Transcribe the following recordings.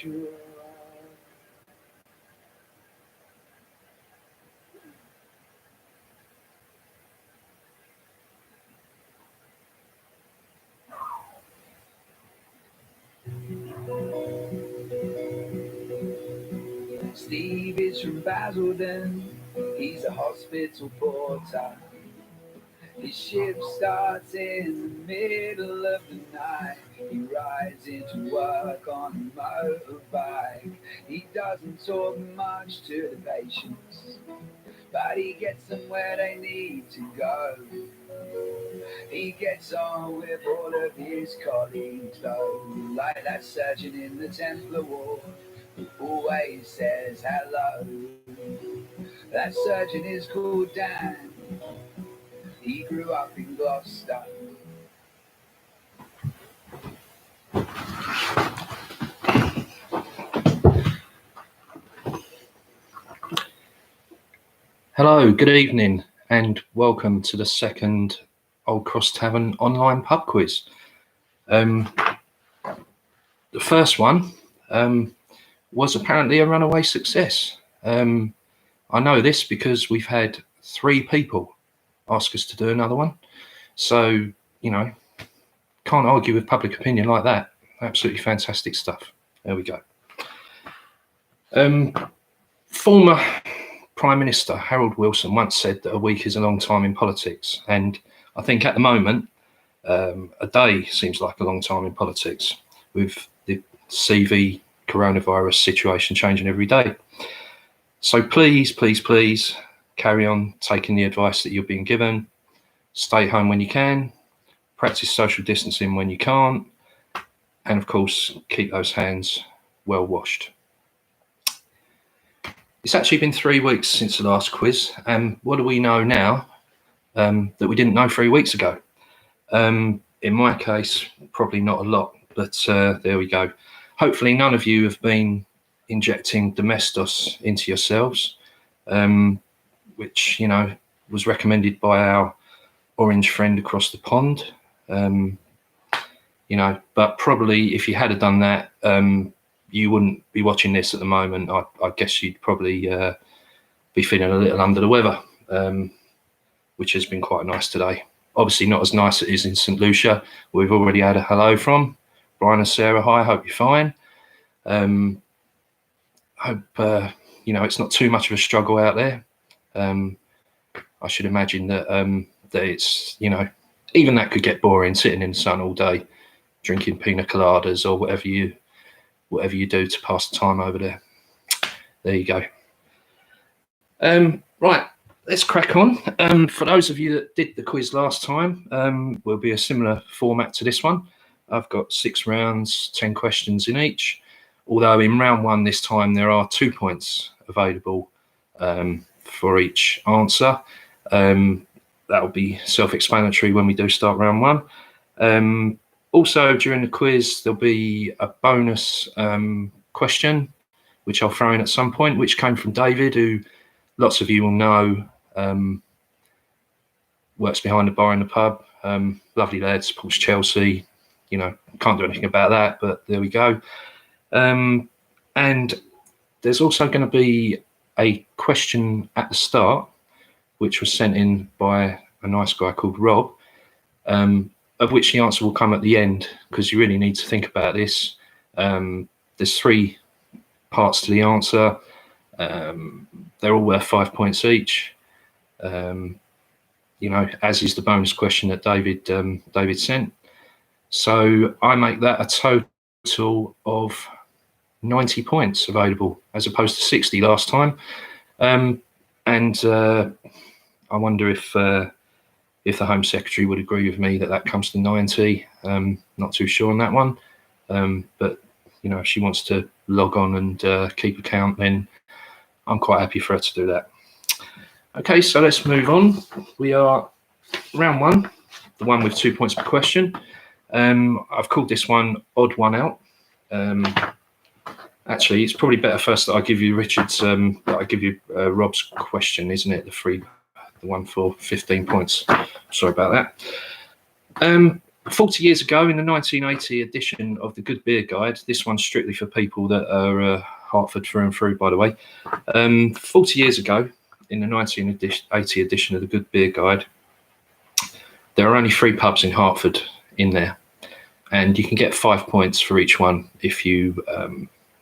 sure. Steve is from Basildon, he's a hospital porter. His shift starts in the middle of the night. He rides into work on a motorbike. He doesn't talk much to the patients, but he gets them where they need to go. He gets on with all of his colleagues though, like that surgeon in the Templar ward who always says hello. That surgeon is called Dan. He grew up in Gloucester. Hello, good evening, and welcome to the second Old Cross Tavern online pub quiz. The first one was apparently a runaway success. I know this because we've had 3 people ask us to do another one. So, you know, can't argue with public opinion like that. Absolutely fantastic stuff. There we go. Former Prime Minister Harold Wilson once said that a week is a long time in politics, and I think at the moment a day seems like a long time in politics with the CV coronavirus situation changing every day. So please carry on taking the advice that you're being given. Stay home when you can, practice social distancing when you can't, and of course keep those hands well washed. It's actually been 3 weeks since the last quiz, and what do we know now that we didn't know 3 weeks ago? In my case, probably not a lot, but there we go. Hopefully none of you have been injecting Domestos into yourselves, which, you know, was recommended by our orange friend across the pond. You know, but probably if you had done that, you wouldn't be watching this at the moment. I guess you'd probably be feeling a little under the weather, which has been quite nice today. Obviously not as nice as it is in St. Lucia. We've already had a hello from Brian and Sarah. Hi, hope you're fine. Hope you know, it's not too much of a struggle out there. I should imagine that that it's, you know, even that could get boring, sitting in the sun all day, drinking pina coladas or whatever you do to pass the time over there. There you go. Right, let's crack on. For those of you that did the quiz last time, will be a similar format to this one. I've got 6 rounds, 10 questions in each, although in round 1 this time there are 2 points available for each answer. That'll be self-explanatory when we do start round 1. Also, during the quiz, there'll be a bonus question, which I'll throw in at some point, which came from David, who lots of you will know works behind the bar in the pub. Lovely lad, supports Chelsea. You know, can't do anything about that, but there we go. And there's also going to be a question at the start, which was sent in by a nice guy called Rob, of which the answer will come at the end, because you really need to think about this. There's 3 parts to the answer. They're all worth 5 points each. You know, as is the bonus question that David sent. So I make that a total of 90 points available, as opposed to 60 last time. And I wonder if the Home Secretary would agree with me that that comes to 90. Not too sure on that one. But, you know, if she wants to log on and keep account, then I'm quite happy for her to do that. Okay, so let's move on. We are round 1, the one with 2 points per question. I've called this one Odd One Out. Actually, it's probably better first that I give you Richard's, that I give you Rob's question, isn't it? The one for 15 points. Sorry about that. 40 years ago, in the 1980 edition of the Good Beer Guide, this one's strictly for people that are Hartford through and through, by the way. 40 years ago, in the 1980 edition of the Good Beer Guide, there are only 3 pubs in Hartford in there, and you can get 5 points for each one if you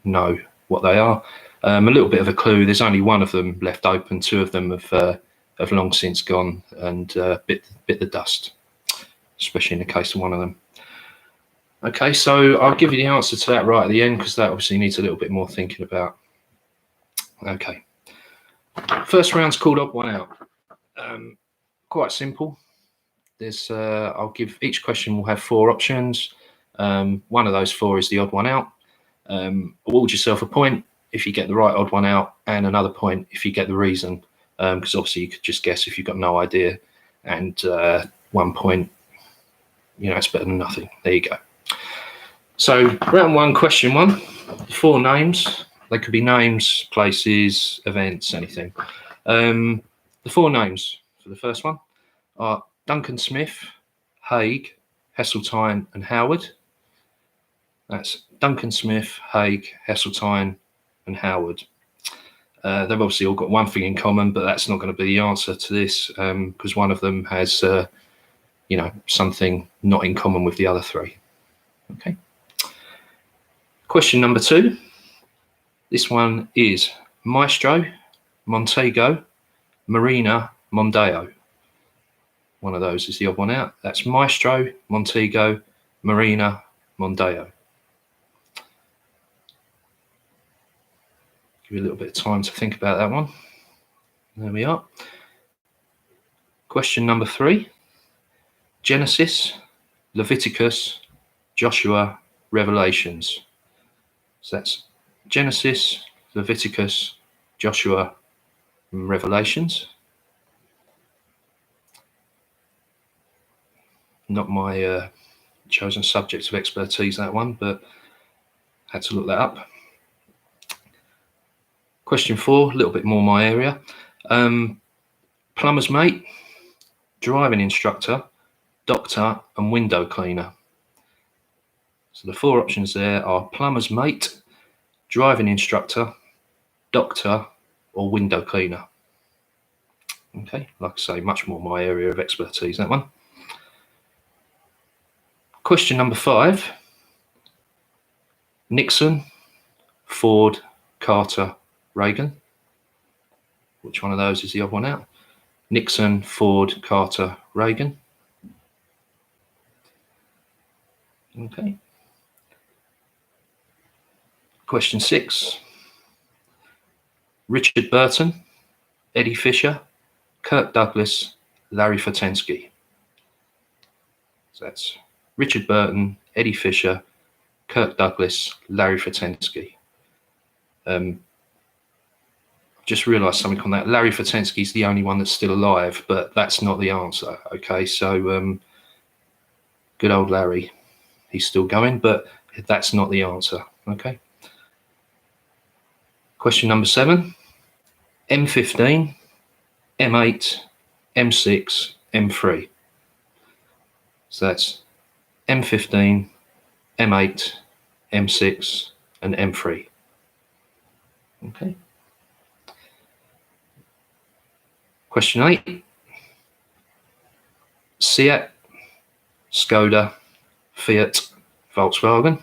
know what they are. A little bit of a clue: there's only one of them left open. 2 of them have long since gone and bit the dust, especially in the case of one of them. Okay, so I'll give you the answer to that right at the end, because that obviously needs a little bit more thinking about. Okay, first round's called Odd One Out. Quite simple. There's I'll give each question will have 4 options. One of those 4 is the odd one out. Award yourself a point if you get the right odd one out, and another point if you get the reason, because obviously you could just guess if you've got no idea, and 1 point, you know, it's better than nothing. There you go. So round 1, question 1, 4 names. They could be names, places, events, anything. The 4 names for the first one are Duncan Smith, Haigh, Heseltine and Howard. That's Duncan Smith, Haigh, Heseltine and Howard. They've obviously all got one thing in common, but that's not going to be the answer to this, because one of them has, you know, something not in common with the other 3. Okay. Question number 2. This one is Maestro, Montego, Marina, Mondeo. One of those is the odd one out. That's Maestro, Montego, Marina, Mondeo. Give you a little bit of time to think about that one. There we are. Question number 3. Genesis, Leviticus, Joshua, Revelations. So that's Genesis, Leviticus, Joshua, and Revelations. Not my chosen subject of expertise, that one, but had to look that up. Question 4, a little bit more my area. Plumber's mate, driving instructor, doctor and window cleaner. So the 4 options there are plumber's mate, driving instructor, doctor or window cleaner. Okay, like I say, much more my area of expertise, that one. Question number 5. Nixon, Ford, Carter, Reagan. Which one of those is the odd one out? Nixon, Ford, Carter, Reagan. Okay. Question 6. Richard Burton, Eddie Fisher, Kirk Douglas, Larry Fortensky. So that's Richard Burton, Eddie Fisher, Kirk Douglas, Larry Fortensky. Just realised something on that. Larry Fortensky is the only one that's still alive, but that's not the answer. Okay, so good old Larry, he's still going, but that's not the answer. Okay. Question number 7. M15, M8, M6, M3. So that's M15, M8, M6, and M3. Okay. Question 8. Seat, Skoda, Fiat, Volkswagen.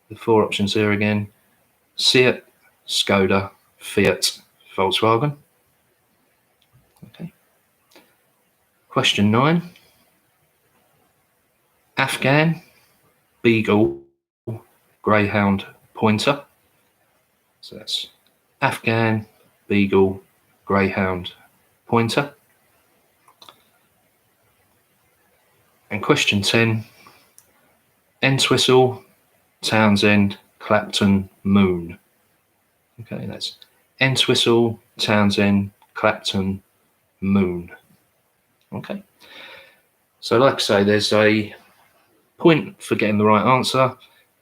The 4 options there again. Seat, Skoda, Fiat, Volkswagen. Okay. Question 9. Afghan, Beagle, Greyhound, Pointer. So that's Afghan, Beagle, Greyhound, Pointer. And question 10. Entwistle, Townsend, Clapton, Moon. Okay, that's Entwistle, Townsend, Clapton, Moon. Okay. So like I say, there's a point for getting the right answer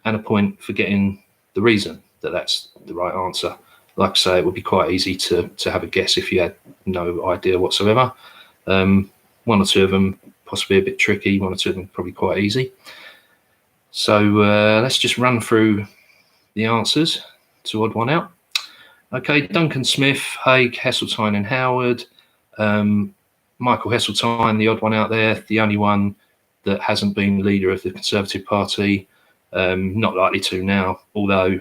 and a point for getting the reason that that's the right answer. Like I say, it would be quite easy to have a guess if you had no idea whatsoever. 1 or 2 of them possibly a bit tricky. One or two of them probably quite easy. So let's just run through the answers to odd one out. Okay, Duncan Smith, Haig, Heseltine and Howard. Michael Heseltine, the odd one out there, the only one that hasn't been leader of the Conservative Party. Not likely to now, although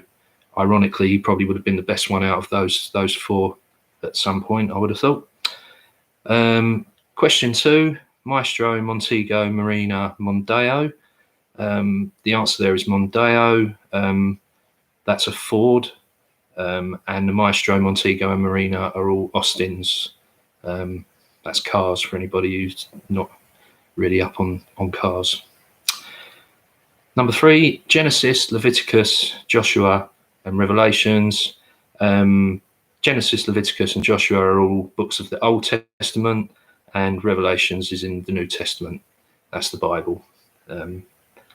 ironically he probably would have been the best one out of those four at some point, I would have thought. Question 2, Maestro, Montego, Marina, Mondeo. The answer there is Mondeo. That's a Ford. And the Maestro, Montego and Marina are all Austins. That's cars for anybody who's not really up on cars. Number 3, Genesis, Leviticus, Joshua and Revelations. Genesis, Leviticus and Joshua are all books of the Old Testament, and Revelations is in the New Testament. That's the Bible. Like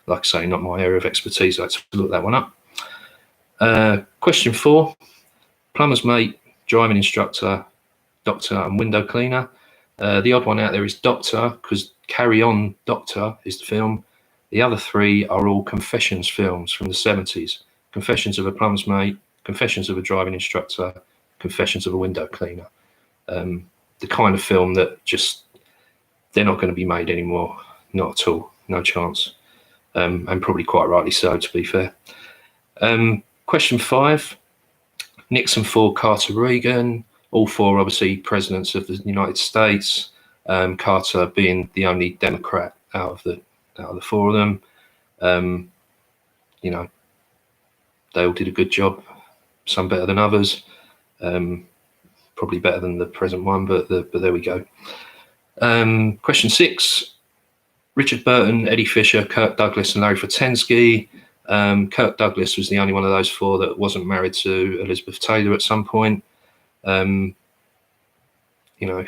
I say, not my area of expertise. I had to look that one up. Question 4, plumber's mate, driving instructor, doctor and window cleaner. The odd one out there is doctor, because Carry On Doctor is the film. The other 3 are all confessions films from the 70s. Confessions of a plumber's mate, Confessions of a driving instructor, Confessions of a window cleaner. The kind of film that just, they're not going to be made anymore. Not at all. No chance. And probably quite rightly so, to be fair. Question 5, Nixon, Ford, Carter, Reagan. All 4 obviously presidents of the United States. Carter being the only Democrat out of the 4 of them. You know, they all did a good job. Some better than others. Probably better than the present one, but there we go. Question 6, Richard Burton, Eddie Fisher, Kirk Douglas and Larry Fortensky. Kirk Douglas was the only one of those 4 that wasn't married to Elizabeth Taylor at some point. You know,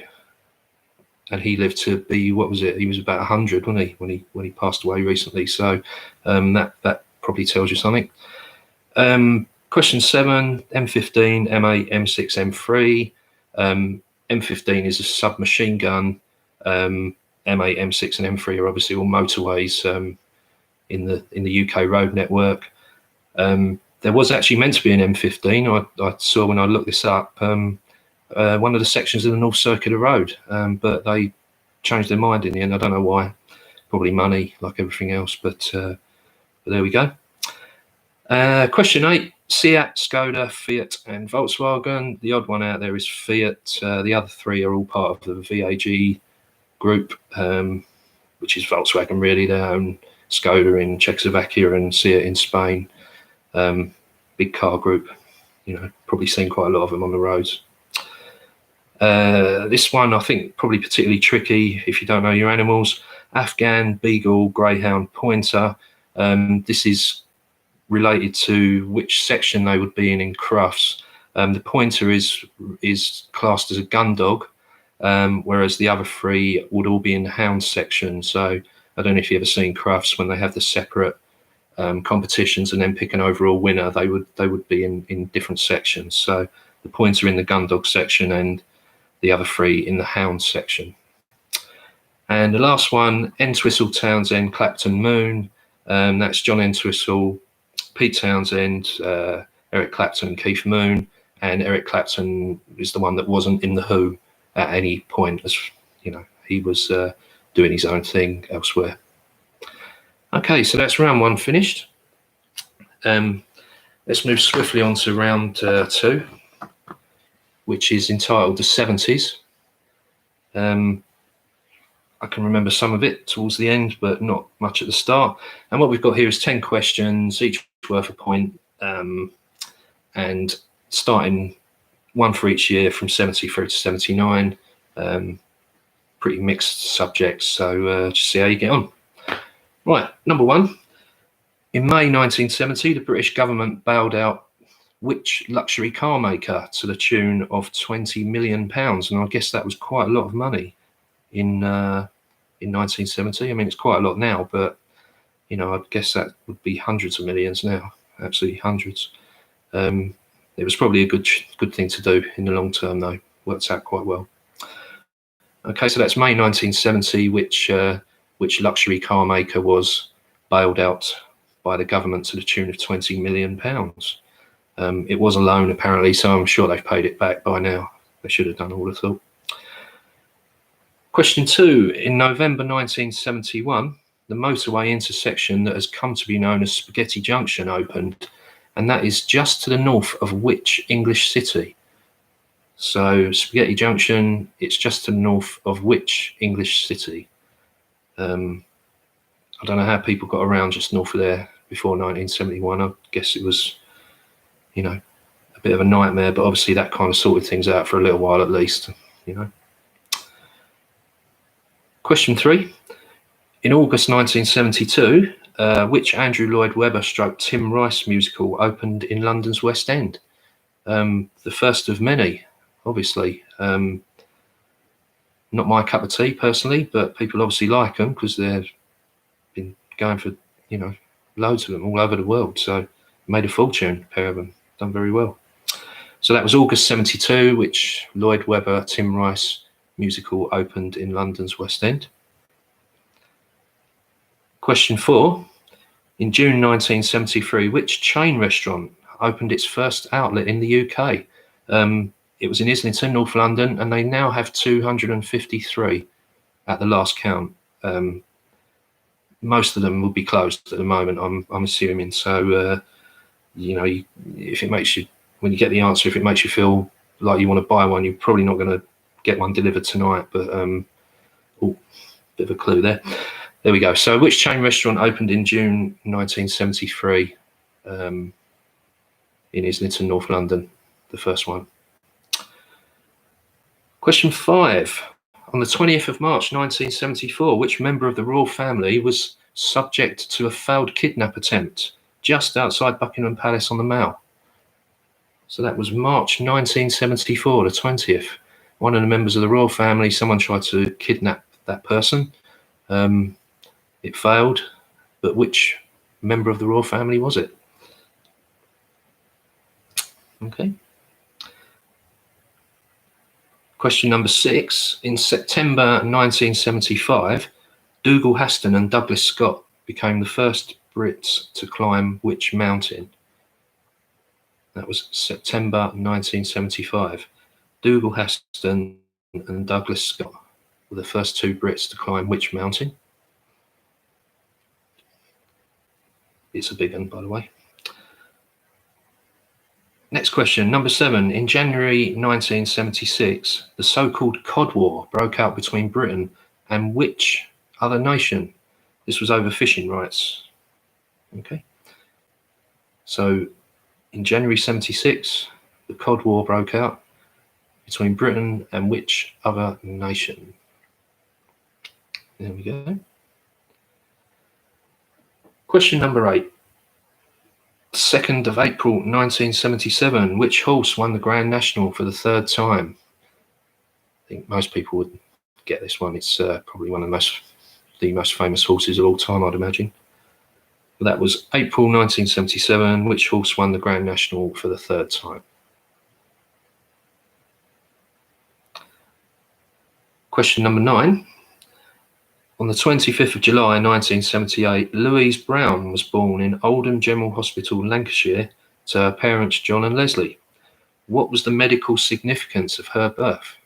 and he lived to be, what was it? He was about 100, wasn't he, when he passed away recently? So that probably tells you something. Question 7, M15, M8, M6, M3. M15 is a submachine gun. M8, M6, and M3 are obviously all motorways in the UK road network. There was actually meant to be an M15. I saw when I looked this up. One of the sections of the North Circular Road, but they changed their mind in the end. I don't know why. Probably money, like everything else. But there we go. Question 8, Seat, Skoda, Fiat and Volkswagen. The odd one out there is Fiat. The other 3 are all part of the VAG group, which is Volkswagen really. They own Skoda in Czechoslovakia and Seat in Spain. Big car group. You know, probably seen quite a lot of them on the roads. This one I think probably particularly tricky if you don't know your animals. Afghan, Beagle, Greyhound, Pointer. This is related to which section they would be in Crufts. The Pointer is classed as a gun dog, whereas the other 3 would all be in the hound section. So I don't know if you've ever seen Crufts when they have the separate competitions and then pick an overall winner. They would be in different sections. So the Pointer in the gun dog section and the other 3 in the hound section. And the last one, Entwistle, Townsend, Clapton, Moon. That's John Entwistle, Pete Townsend, Eric Clapton, Keith Moon, and Eric Clapton is the one that wasn't in the Who at any point, as you know, he was doing his own thing elsewhere. Okay, so that's round 1 finished. Let's move swiftly on to round 2, which is entitled The 70s. I can remember some of it towards the end, but not much at the start. And what we've got here is 10 questions, each worth a point, and starting 1 for each year from 70 through to 79. Pretty mixed subjects, so just see how you get on. Right, number 1. In May 1970, the British government bailed out which luxury car maker to the tune of £20 million? And I guess that was quite a lot of money in 1970. I mean, it's quite a lot now, but you know, I guess that would be hundreds of millions now, absolutely hundreds. It was probably a good thing to do in the long term, though. Worked out quite well. Okay, so that's May 1970, which which luxury car maker was bailed out by the government to the tune of £20 million. It was a loan apparently, so I'm sure they've paid it back by now. They should have done, all the thought. Question 2. In November 1971, the motorway intersection that has come to be known as Spaghetti Junction opened, and that is just to the north of which English city? So Spaghetti Junction, it's just to the north of which English city? I don't know how people got around just north of there before 1971. I guess it was, you know, a bit of a nightmare, but obviously that kind of sorted things out for a little while at least, you know. Question 3. In August 1972, which Andrew Lloyd Webber / Tim Rice musical opened in London's West End? The first of many, obviously. Not my cup of tea personally, but people obviously like them because they've been going for, you know, loads of them all over the world. So made a fortune, a pair of them, done very well. So that was August 72, which Lloyd Webber, Tim Rice musical opened in London's West End. Question 4. In June 1973, which chain restaurant opened its first outlet in the UK? It was in Islington, North London, and they now have 253 at the last count. Most of them will be closed at the moment, I'm assuming. So, you know, if it makes you, when you get the answer, if it makes you feel like you want to buy one, you're probably not going to get one delivered tonight. But oh, bit of a clue there. There we go. So which chain restaurant opened in June 1973 in Islington, North London? The first one. Question 5. On the 20th of March 1974, which member of the royal family was subject to a failed kidnap attempt just outside Buckingham Palace on the Mall? So that was March 1974, the 20th. One of the members of the royal family, someone tried to kidnap that person. It failed, but which member of the royal family was it? Okay. Question number 6. In September 1975, Dougal Haston and Douglas Scott became the first Brits to climb which mountain? That was September 1975. Dougal Haston and Douglas Scott were the first 2 Brits to climb which mountain? It's a big one, by the way. Next question, number 7. In January 1976, the so-called Cod War broke out between Britain and which other nation? This was over fishing rights. Okay. So in January 76, the Cod War broke out between Britain and which other nation? There we go. Question number 8. 2nd of April 1977, which horse won the Grand National for the 3rd time? I think most people would get this one. It's probably one of the most famous horses of all time, I'd imagine. But that was April 1977. Which horse won the Grand National for the 3rd time? Question number 9. On the 25th of July 1978, Louise Brown was born in Oldham General Hospital, Lancashire, to her parents John and Leslie. What was the medical significance of her birth?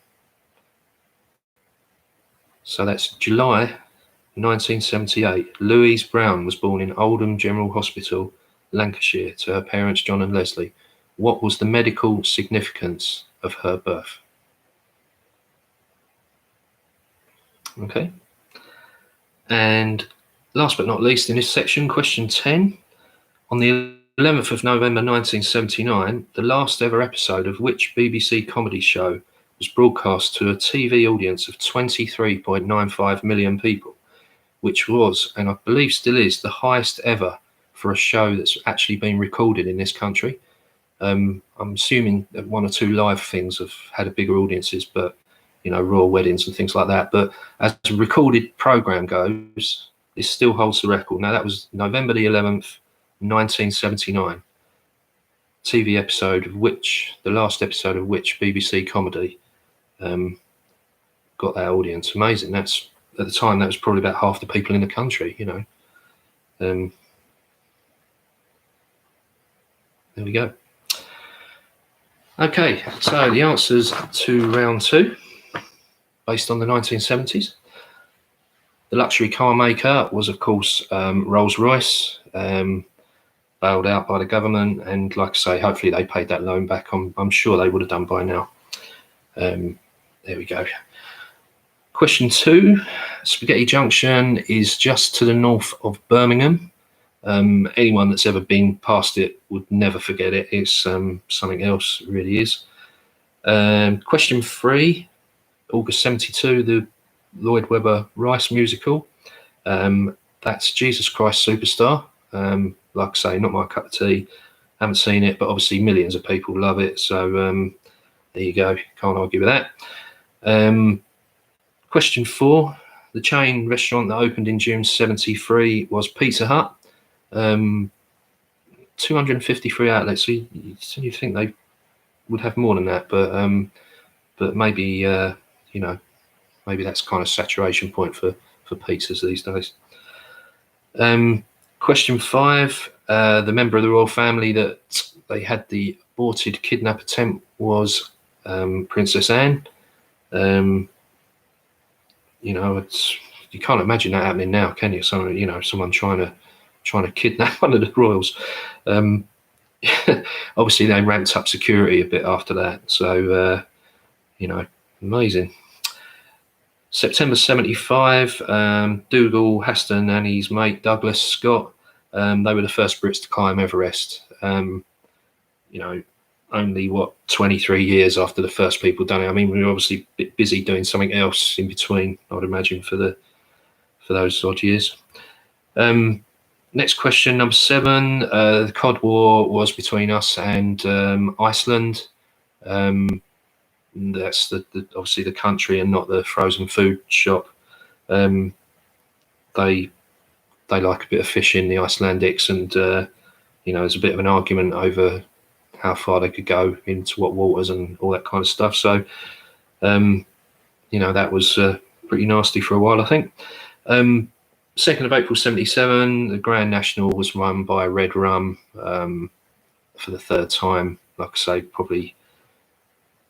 So that's July 1978. Louise Brown was born in Oldham General Hospital, Lancashire, to her parents John and Leslie. What was the medical significance of her birth? Okay. And last but not least in this section, question 10. On the 11th of November 1979, the last ever episode of which BBC comedy show was broadcast to a TV audience of 23.95 million people, which was, and I believe still is, the highest ever for a show that's actually been recorded in this country. I'm assuming that 1 or 2 live things have had bigger audiences, but you know, royal weddings and things like that. But as a recorded program goes, this still holds the record. Now that was November the 11th, 1979. TV episode of which, the last episode of which BBC comedy got that audience. Amazing. That's at the time that was probably about half the people in the country. There we go. Okay, so the answers to round 2, based on the 1970s. The luxury car maker was, of course, Rolls-Royce, bailed out by the government, and like I say, hopefully they paid that loan back. I'm sure they would have done by now. There we go. Question 2, Spaghetti Junction is just to the north of Birmingham. Anyone that's ever been past it would never forget it. It's something else, it really is. Question 3, August 72, the Lloyd Webber Rice musical. That's Jesus Christ Superstar. Like I say, not my cup of tea. Haven't seen it, but obviously millions of people love it. So there you go. Can't argue with that. Question 4, the chain restaurant that opened in June 73 was Pizza Hut. 253 outlets. So you think they would have more than that, but maybe maybe that's kind of saturation point for pizzas these days. Question 5, the member of the royal family that they had the aborted kidnap attempt was Princess Anne. You can't imagine that happening now, can you? Someone trying to kidnap one of the royals. Obviously, they ramped up security a bit after that. So, amazing. September 75, Dougal Haston and his mate Douglas Scott, they were the first Brits to climb Everest. Only 23 years after the first people done it. I mean, we were obviously a bit busy doing something else in between, I'd imagine, for those odd years. Next question, number 7. The Cod War was between us and Iceland. That's obviously the country and not the frozen food shop. They like a bit of fishing, the Icelandics, and there's a bit of an argument over how far they could go into what waters and all that kind of stuff. So, that was pretty nasty for a while, I think. 2nd of April 77, the Grand National was run by Red Rum for the 3rd time. Like I say, probably,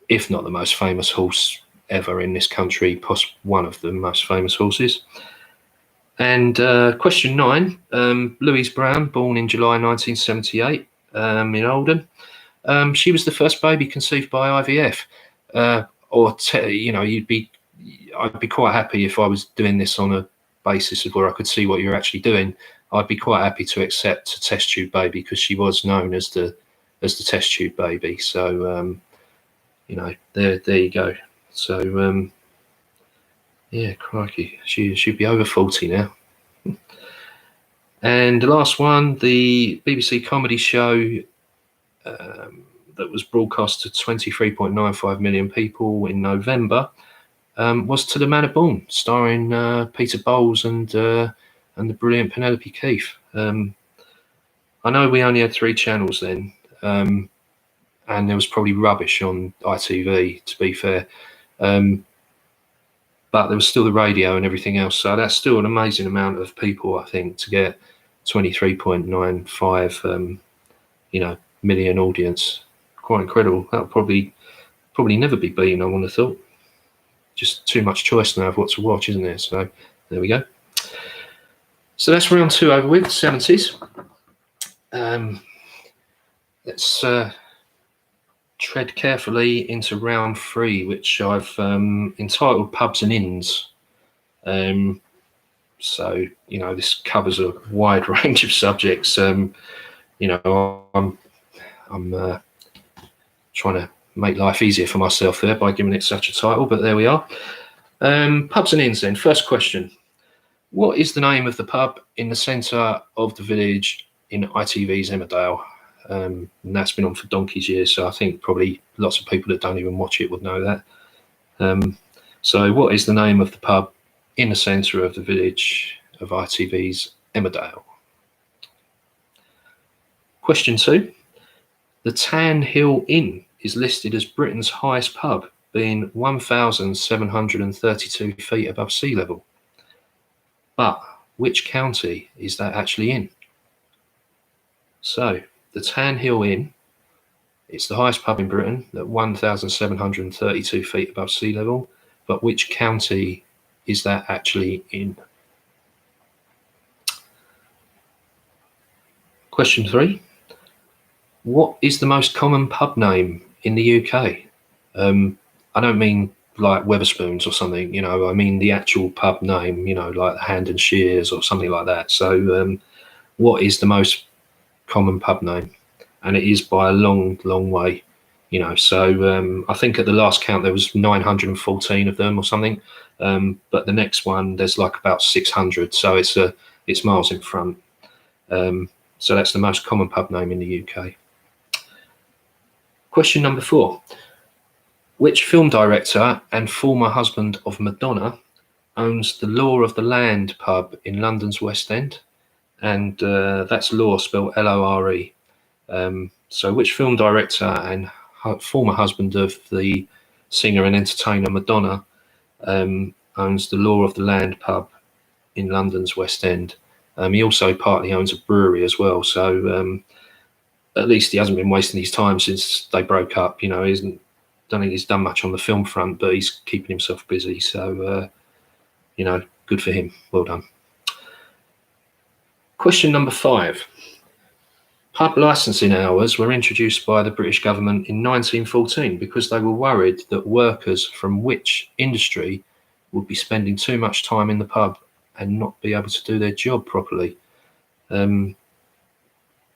if not the most famous horse ever in this country, possibly one of the most famous horses. And question 9, Louise Brown, born in July 1978 in Oldham. She was the first baby conceived by IVF. I'd be quite happy if I was doing this on a basis of where I could see what you're actually doing. I'd be quite happy to accept a test tube baby, because she was known as the test tube baby. So there you go. So yeah, crikey, she'd be over 40 now. And the last one, the BBC comedy show that was broadcast to 23.95 million people in November was To the Manor Born, starring Peter Bowles and the brilliant Penelope Keith. I know we only had 3 channels then, and there was probably rubbish on ITV, to be fair, but there was still the radio and everything else. So that's still an amazing amount of people, I think, to get 23.95 million audience. Quite incredible. That'll probably never be beaten, I would have thought. Just too much choice now of what to watch, isn't there? So there we go. So that's round 2 over with, 70s. Let's tread carefully into round 3, which I've entitled Pubs and Inns. So this covers a wide range of subjects. I'm trying to make life easier for myself there by giving it such a title, but there we are. Pubs and Inns then. First question. What is the name of the pub in the centre of the village in ITV's Emmerdale? And that's been on for donkey's years, so I think probably lots of people that don't even watch it would know that. So what is the name of the pub in the centre of the village of ITV's Emmerdale? Question 2. The Tan Hill Inn is listed as Britain's highest pub, being 1,732 feet above sea level. But which county is that actually in? So the Tan Hill Inn, it's the highest pub in Britain at 1,732 feet above sea level. But which county is that actually in? Question 3. What is the most common pub name in the UK? I don't mean like Wetherspoons or something, I mean the actual pub name, like Hand and Shears or something like that. So what is the most common pub name? And it is by a long, long way, So I think at the last count there was 914 of them or something. But the next one, there's like about 600. So it's miles in front. So that's the most common pub name in the UK. Question number 4. Which film director and former husband of Madonna owns the Law of the Land pub in London's West End? And that's Law spelled Lore. So which film director and former husband of the singer and entertainer Madonna owns the Law of the Land pub in London's West End? He also partly owns a brewery as well. So at least he hasn't been wasting his time since they broke up. He don't think he's done much on the film front, but he's keeping himself busy. So, good for him. Well done. Question number 5. Pub licensing hours were introduced by the British government in 1914 because they were worried that workers from which industry would be spending too much time in the pub and not be able to do their job properly. Very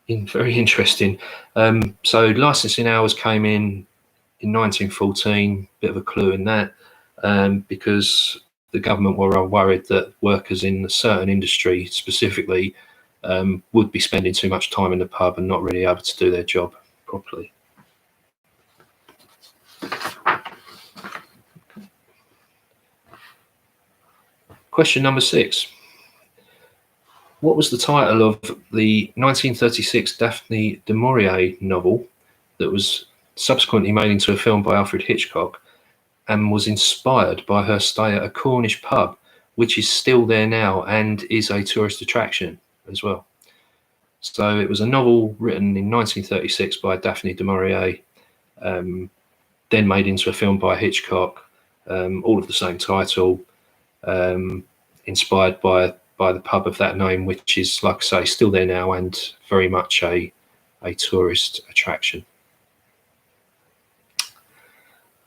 interesting. So licensing hours came in 1914, bit of a clue in that, because the government were worried that workers in a certain industry specifically would be spending too much time in the pub and not really able to do their job properly. Question number 6. What was the title of the 1936 Daphne du Maurier novel that was subsequently made into a film by Alfred Hitchcock and was inspired by her stay at a Cornish pub, which is still there now and is a tourist attraction as well? So it was a novel written in 1936 by Daphne du Maurier, then made into a film by Hitchcock, all of the same title, inspired by the pub of that name, which is, like I say, still there now and very much a tourist attraction.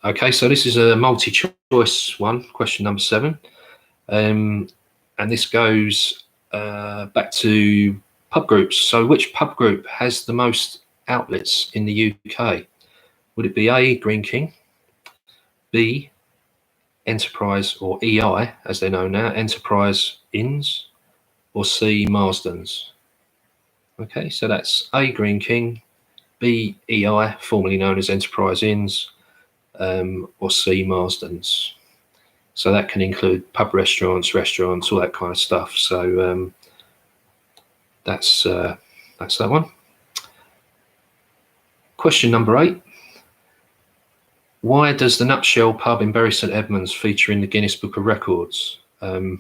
Okay, so this is a multi-choice one, question number 7. And this goes back to pub groups. So which pub group has the most outlets in the UK? Would it be A, Greene King, B, Enterprise, or EI, as they're known now, Enterprise Inns, or C, Marsden's? Okay, so that's A, Greene King, B, EI, formerly known as Enterprise Inns, or C, Marsden's. So that can include pub restaurants, all that kind of stuff. So that's that one. Question number 8. Why does the Nutshell pub in Bury St Edmunds feature in the Guinness Book of Records? There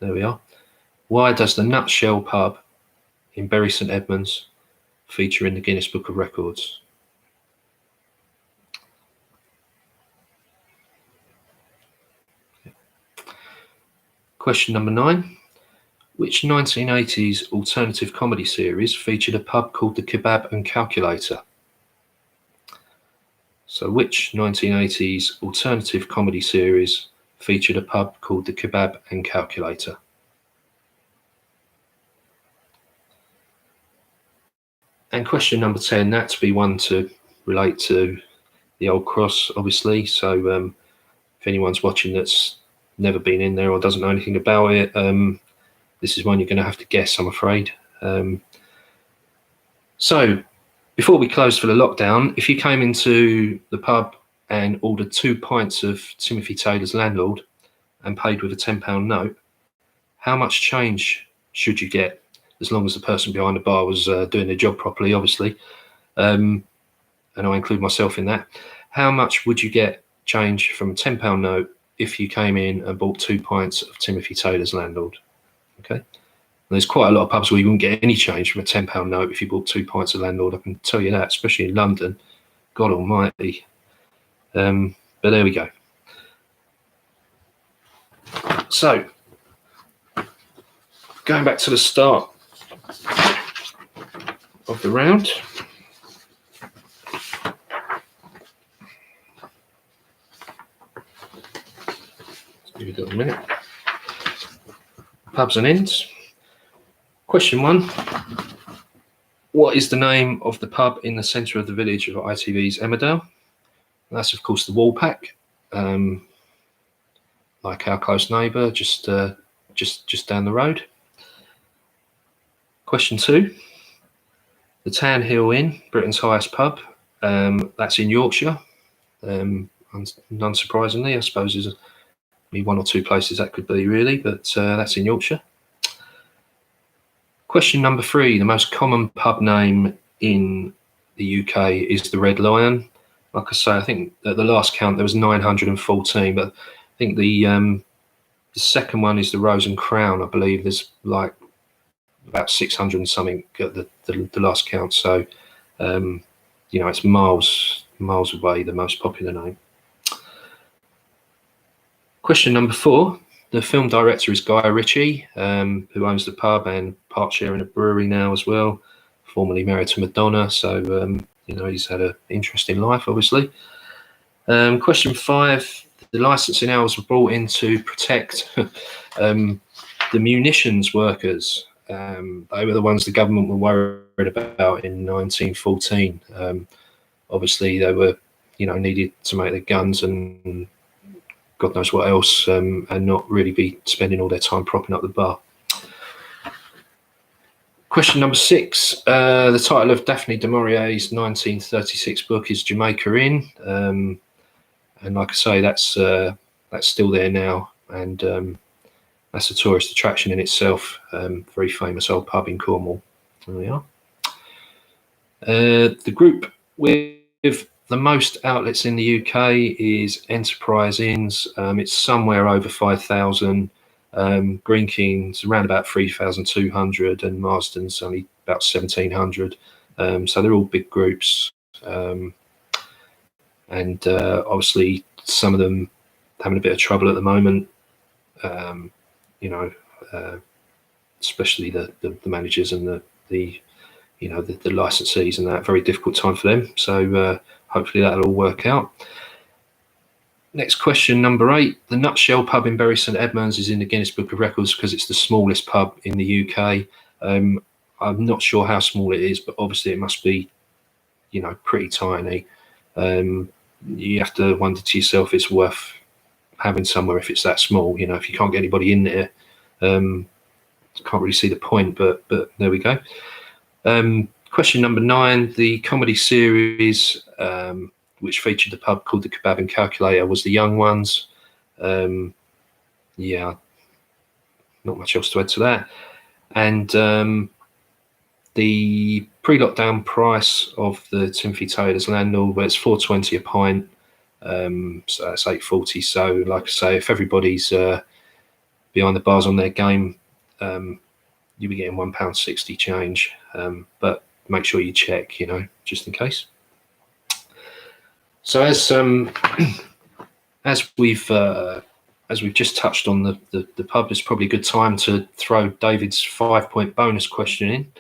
we are. Why does the Nutshell pub in Bury St Edmunds feature in the Guinness Book of Records? Question number 9. Which 1980s alternative comedy series featured a pub called the Kebab and Calculator? So which 1980s alternative comedy series featured a pub called the Kebab and Calculator? And question number 10, that to be one to relate to the Old Cross, obviously. So if anyone's watching that's never been in there or doesn't know anything about it, this is one you're going to have to guess, I'm afraid. So before we closed for the lockdown, if you came into the pub and ordered 2 pints of Timothy Taylor's Landlord and paid with a £10 note, how much change should you get, as long as the person behind the bar was doing their job properly, obviously, and I include myself in that? How much would you get change from a £10 note if you came in and bought 2 pints of Timothy Taylor's Landlord. Okay, and there's quite a lot of pubs where you wouldn't get any change from a £10 note if you bought 2 pints of Landlord. I can tell you that, especially in London. God almighty. But there we go. So, going back to the start of the round. Give it a little minute. Pubs and inns. Question 1. What is the name of the pub in the centre of the village of ITV's Emmerdale? That's, of course, the Woolpack, like our close neighbour, just down the road. Question 2. The Town Hill Inn, Britain's highest pub, that's in Yorkshire. Unsurprisingly, I suppose there's only 1 or 2 places that could be really, but that's in Yorkshire. Question number 3. The most common pub name in the UK is the Red Lion. Like I say, I think at the last count there was 914, but I think the second one is the Rose and Crown. I believe there's like about 600 and something at the last count. So, it's miles away the most popular name. Question number 4. The film director is Guy Ritchie, who owns the pub and part share in a brewery now as well, formerly married to Madonna. So, he's had an interesting life, obviously. Question 5. The licensing hours were brought in to protect the munitions workers. They were the ones the government were worried about in 1914. Obviously, they were, needed to make the guns and God knows what else, and not really be spending all their time propping up the bar. Question number 6. The title of Daphne du Maurier's 1936 book is Jamaica Inn, and like I say, that's still there now, and that's a tourist attraction in itself. Very famous old pub in Cornwall. There we are. The group with the most outlets in the UK is Enterprise Inns. It's somewhere over 5,000. Greene King's around about 3,200, and Marsden's only about 1,700. So they're all big groups, and obviously some of them having a bit of trouble at the moment. Especially the managers and the licensees and that. Very difficult time for them. So hopefully that'll all work out. Next question, number 8. The Nutshell pub in Bury St Edmunds is in the Guinness Book of Records because it's the smallest pub in the UK. I'm not sure how small it is, but obviously it must be, pretty tiny. You have to wonder to yourself, it's worth having somewhere if it's that small. If you can't get anybody in there, can't really see the point. But there we go. Question number 9. The comedy series which featured the pub called the Kebab and Calculator was The Young Ones. Not much else to add to that. And the pre-lockdown price of the Timothy Taylor's Landlord, where it's £4.20 a pint, so that's £8.40. So like I say, if everybody's behind the bars on their game, you'll be getting £1.60 change, but make sure you check, just in case. So as we've just touched on the pub, it's probably a good time to throw David's 5-point bonus question in,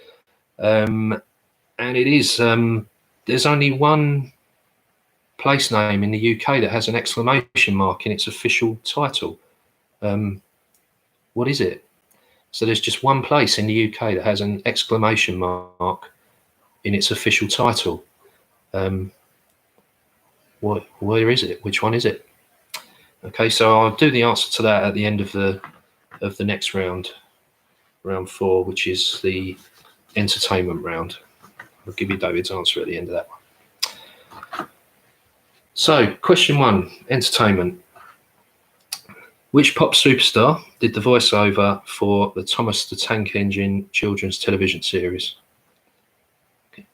and it is there's only one place name in the UK that has an exclamation mark in its official title. What is it? So there's just one place in the UK that has an exclamation mark in its official title. Where is it? Which one is it? Okay, so I'll do the answer to that at the end of the next round, round 4, which is the entertainment round. I'll give you David's answer at the end of that one. So, question 1, entertainment. Which pop superstar did the voiceover for the Thomas the Tank Engine children's television series? Okay.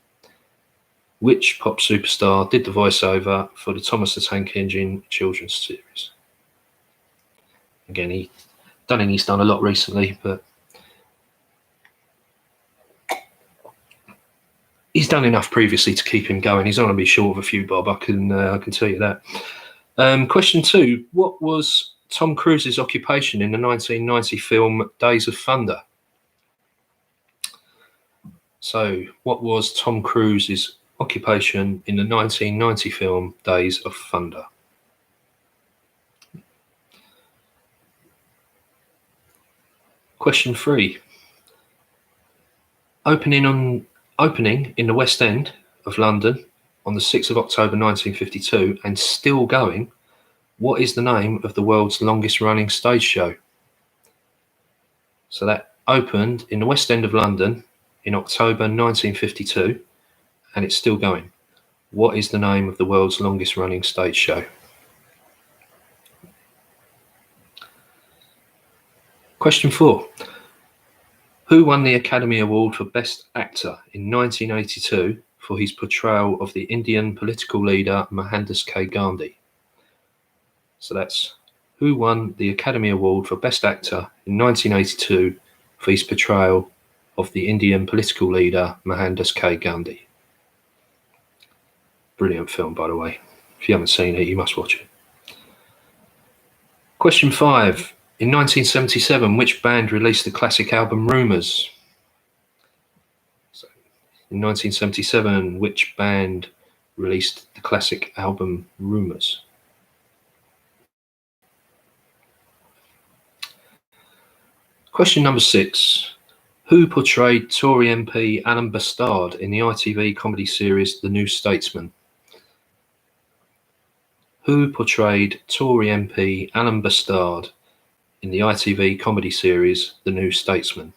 Which pop superstar did the voiceover for the Thomas the Tank Engine children's series? Again, don't think he's done a lot recently, but he's done enough previously to keep him going. He's not going to be short of a few bob, I can tell you that. Question 2. What was Tom Cruise's occupation in the 1990 film Days of Thunder? So, what was Tom Cruise's occupation in the 1990 film Days of Thunder? Question 3. Opening in the West End of London on the 6th of October 1952 and still going, what is the name of the world's longest running stage show? So that opened in the West End of London in October 1952 and it's still going. What is the name of the world's longest running stage show? Question 4. Who won the Academy Award for Best Actor in 1982 for his portrayal of the Indian political leader Mohandas K. Gandhi? So that's who won the Academy Award for Best Actor in 1982 for his portrayal of the Indian political leader Mohandas K. Gandhi. Brilliant film, by the way. If you haven't seen it, you must watch it. Question 5. In 1977, which band released the classic album Rumours? So, in 1977, which band released the classic album Rumours? Question number 6. Who portrayed Tory MP Alan Bastard in the ITV comedy series The New Statesman? Who portrayed Tory MP Alan Bastard in the ITV comedy series The New Statesman?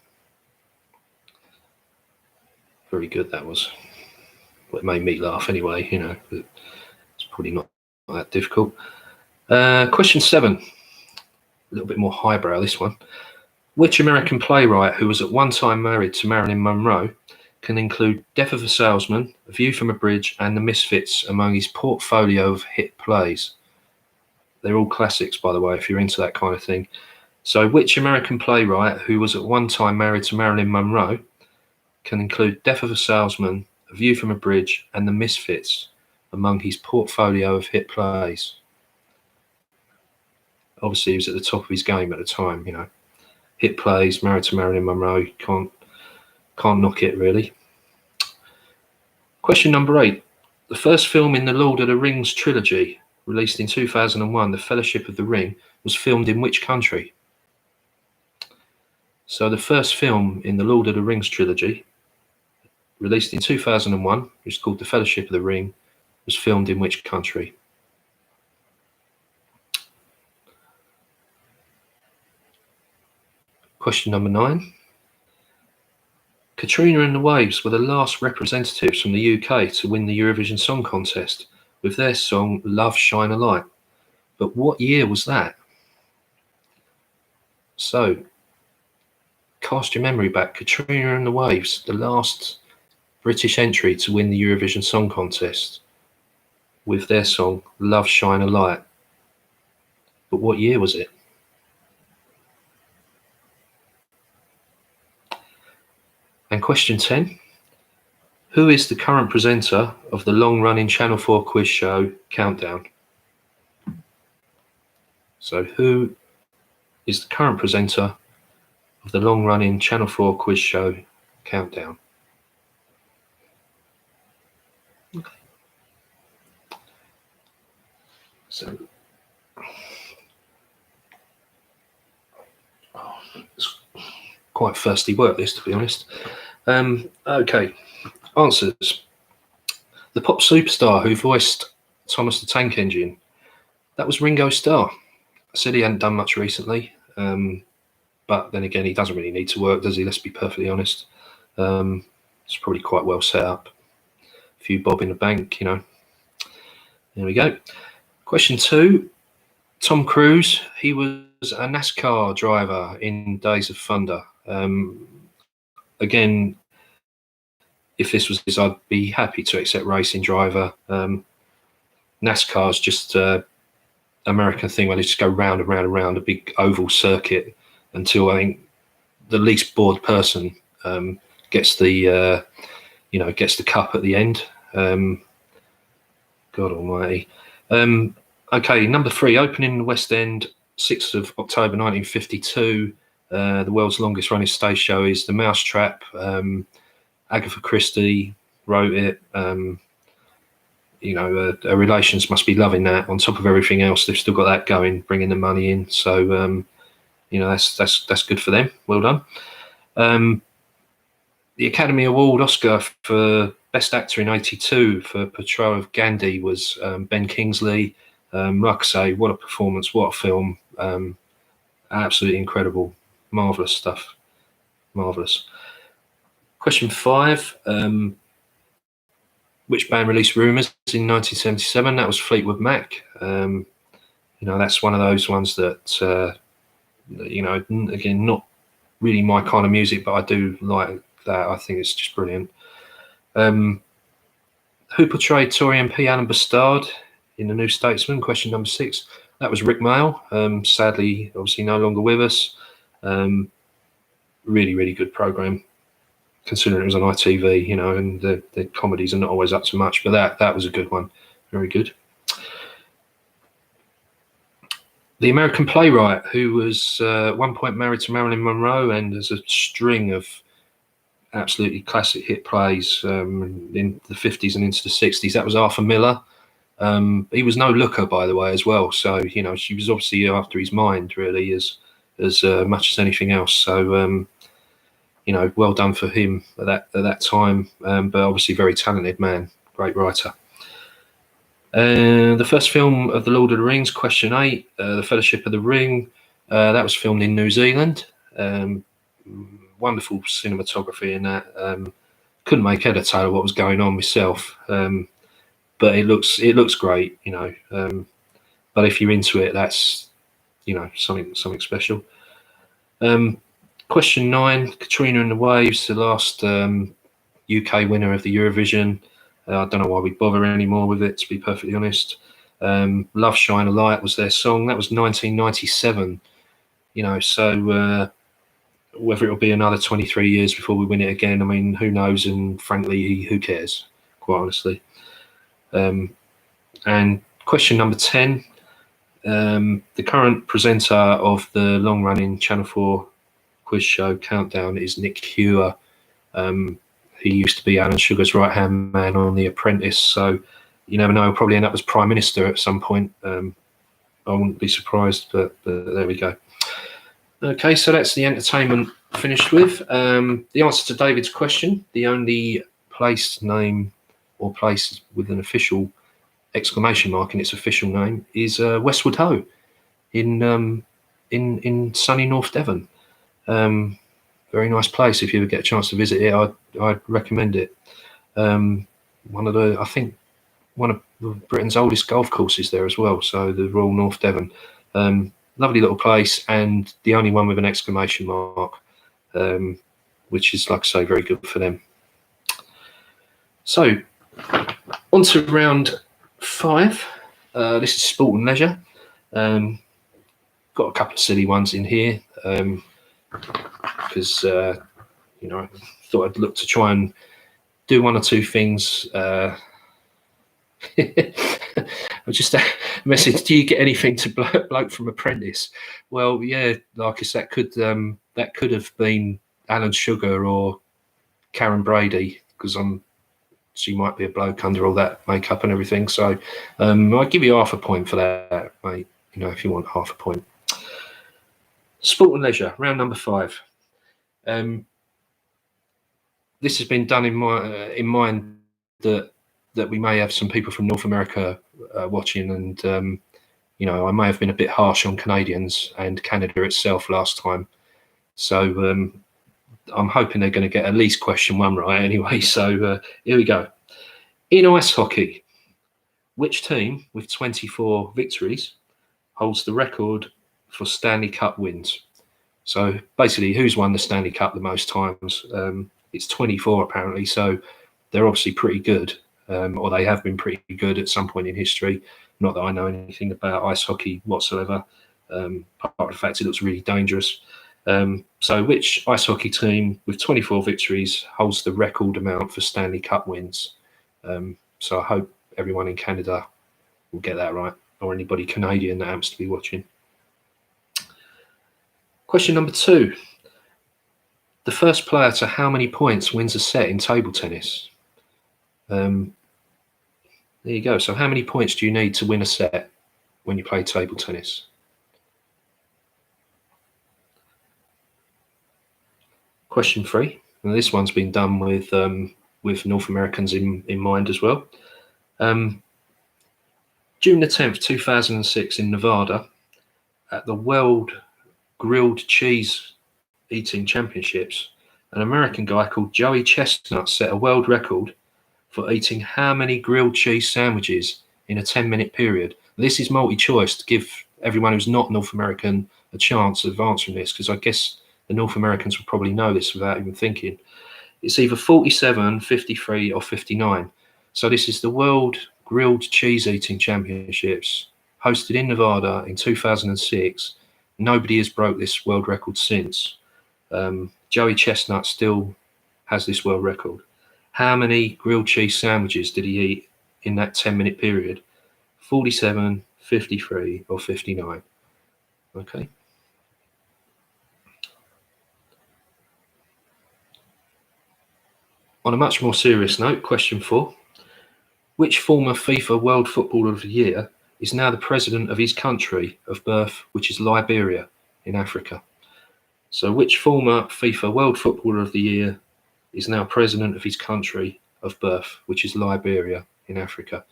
Very good, that was. Well, it made me laugh anyway, you know, but it's probably not that difficult. Question 7. A little bit more highbrow, this one. Which American playwright who was at one time married to Marilyn Monroe can include Death of a Salesman, A View from a Bridge, and The Misfits among his portfolio of hit plays? They're all classics, by the way, if you're into that kind of thing. So which American playwright who was at one time married to Marilyn Monroe can include Death of a Salesman, A View from a Bridge, and The Misfits among his portfolio of hit plays? Obviously, he was at the top of his game at the time, you know. Hit plays, married to Marilyn Monroe, can't knock it, really. Question number 8. The first film in the Lord of the Rings trilogy, released in 2001, The Fellowship of the Ring, was filmed in which country? So the first film in the Lord of the Rings trilogy, released in 2001, which is called The Fellowship of the Ring, was filmed in which country? Question number 9. Katrina and the Waves were the last representatives from the UK to win the Eurovision Song Contest with their song Love Shine a Light. But what year was that? So, cast your memory back. Katrina and the Waves, the last British entry to win the Eurovision Song Contest with their song Love Shine a Light. But what year was it? And question 10. Who is the current presenter of the long-running Channel 4 quiz show Countdown? So who is the current presenter of the long-running Channel 4 quiz show Countdown? Okay. So it's quite thirsty work, this, to be honest. Okay, answers. The pop superstar who voiced Thomas the Tank Engine, that was Ringo Starr. I said he hadn't done much recently, but then again, he doesn't really need to work, does he? Let's be perfectly honest. It's probably quite well set up. A few bob in the bank, you know. There we go. Question 2. Tom Cruise, he was a NASCAR driver in Days of Thunder. Again, if this was his, I'd be happy to accept racing driver. NASCAR's just American thing where they just go round and round and round a big oval circuit until I think the least bored person gets the gets the cup at the end. God Almighty. Okay, number 3, opening in the West End, 6th of October 1952. The world's longest running stage show is The Mousetrap. Agatha Christie wrote it. Her relations must be loving that. On top of everything else, they've still got that going, bringing the money in. So that's good for them. Well done. The Academy Award Oscar for Best Actor in '82 for portrayal of Gandhi was Ben Kingsley. Like I say, what a performance, what a film. Absolutely incredible. Marvellous stuff. Marvellous. Question 5. Which band released Rumours in 1977? That was Fleetwood Mac. That's one of those ones that, again, not really my kind of music, but I do like that. I think it's just brilliant. Who portrayed Tory MP Alan Bastard in The New Statesman? Question number 6. That was Rick Mail. Sadly, obviously no longer with us. Really, really good programme, considering it was on ITV, and the comedies are not always up to much, but that was a good one. Very good. The American playwright who was at one point married to Marilyn Monroe and there's a string of absolutely classic hit plays in the 50s and into the 60s. That was Arthur Miller. He was no looker, by the way, as well. So, she was obviously after his mind, really, as much as anything else. So, well done for him at that time. But obviously very talented man, great writer. The first film of The Lord of the Rings, question 8, The Fellowship of the Ring. That was filmed in New Zealand. Wonderful cinematography in that. Couldn't make head or tail of what was going on myself, but it looks great, but if you're into it, that's something special. Question 9, Katrina and the Waves, the last UK winner of the Eurovision. I don't know why we bother anymore with it, to be perfectly honest. Love Shine a Light was their song. That was 1997. So whether it'll be another 23 years before we win it again, I mean, who knows? And frankly, who cares, quite honestly. And question number 10, the current presenter of the long-running Channel 4 quiz show Countdown is Nick Hewer. He used to be Alan Sugar's right-hand man on The Apprentice, so you never know, he'll probably end up as Prime Minister at some point. I wouldn't be surprised, but there we go. Okay, so that's the entertainment finished with. The answer to David's question, the only place name or place with an official exclamation mark in its official name is Westwood Ho in sunny North Devon. Very nice place. If you ever get a chance to visit it, I'd recommend it. One of Britain's oldest golf courses there as well. So the Royal North Devon, lovely little place, and the only one with an exclamation mark, which is, like I say, very good for them. So on to round 5. This is sport and leisure. Got a couple of silly ones in here because I thought I'd look to try and do one or two things. Just a message. Do you get anything to bloke from Apprentice? Well, yeah, Marcus, that could have been Alan Sugar or Karen Brady, because she might be a bloke under all that makeup and everything. So I'll give you half a point for that, mate. If you want half a point. Sport and leisure, round number 5. This has been done in mind that we may have some people from North America watching, and I may have been a bit harsh on Canadians and Canada itself last time. So I'm hoping they're going to get at least question 1 right anyway. So here we go. In ice hockey, which team with 24 victories holds the record for Stanley Cup wins? So basically, who's won the Stanley Cup the most times? It's 24 apparently. So they're obviously pretty good, or they have been pretty good at some point in history. Not that I know anything about ice hockey whatsoever. Part of the fact it looks really dangerous. So which ice hockey team with 24 victories holds the record amount for Stanley Cup wins? So I hope everyone in Canada will get that right, or anybody Canadian that happens to be watching. Question number 2. The first player to how many points wins a set in table tennis? There you go. So how many points do you need to win a set when you play table tennis? Question 3. And this one's been done with North Americans in mind as well. June the 10th, 2006 in Nevada at the World Grilled Cheese Eating Championships, an American guy called Joey Chestnut set a world record for eating how many grilled cheese sandwiches in a 10-minute period? This is multi-choice to give everyone who's not North American a chance of answering this, because I guess the North Americans will probably know this without even thinking. It's either 47, 53, or 59. So this is the World Grilled Cheese Eating Championships, hosted in Nevada in 2006. Nobody has broke this world record since. Joey Chestnut still has this world record. How many grilled cheese sandwiches did he eat in that 10-minute period? 47, 53, or 59? Okay. On a much more serious note, question 4. Which former FIFA World Footballer of the Year is now the president of his country of birth, which is Liberia in Africa? So which former FIFA World Footballer of the Year is now president of his country of birth, which is Liberia in Africa?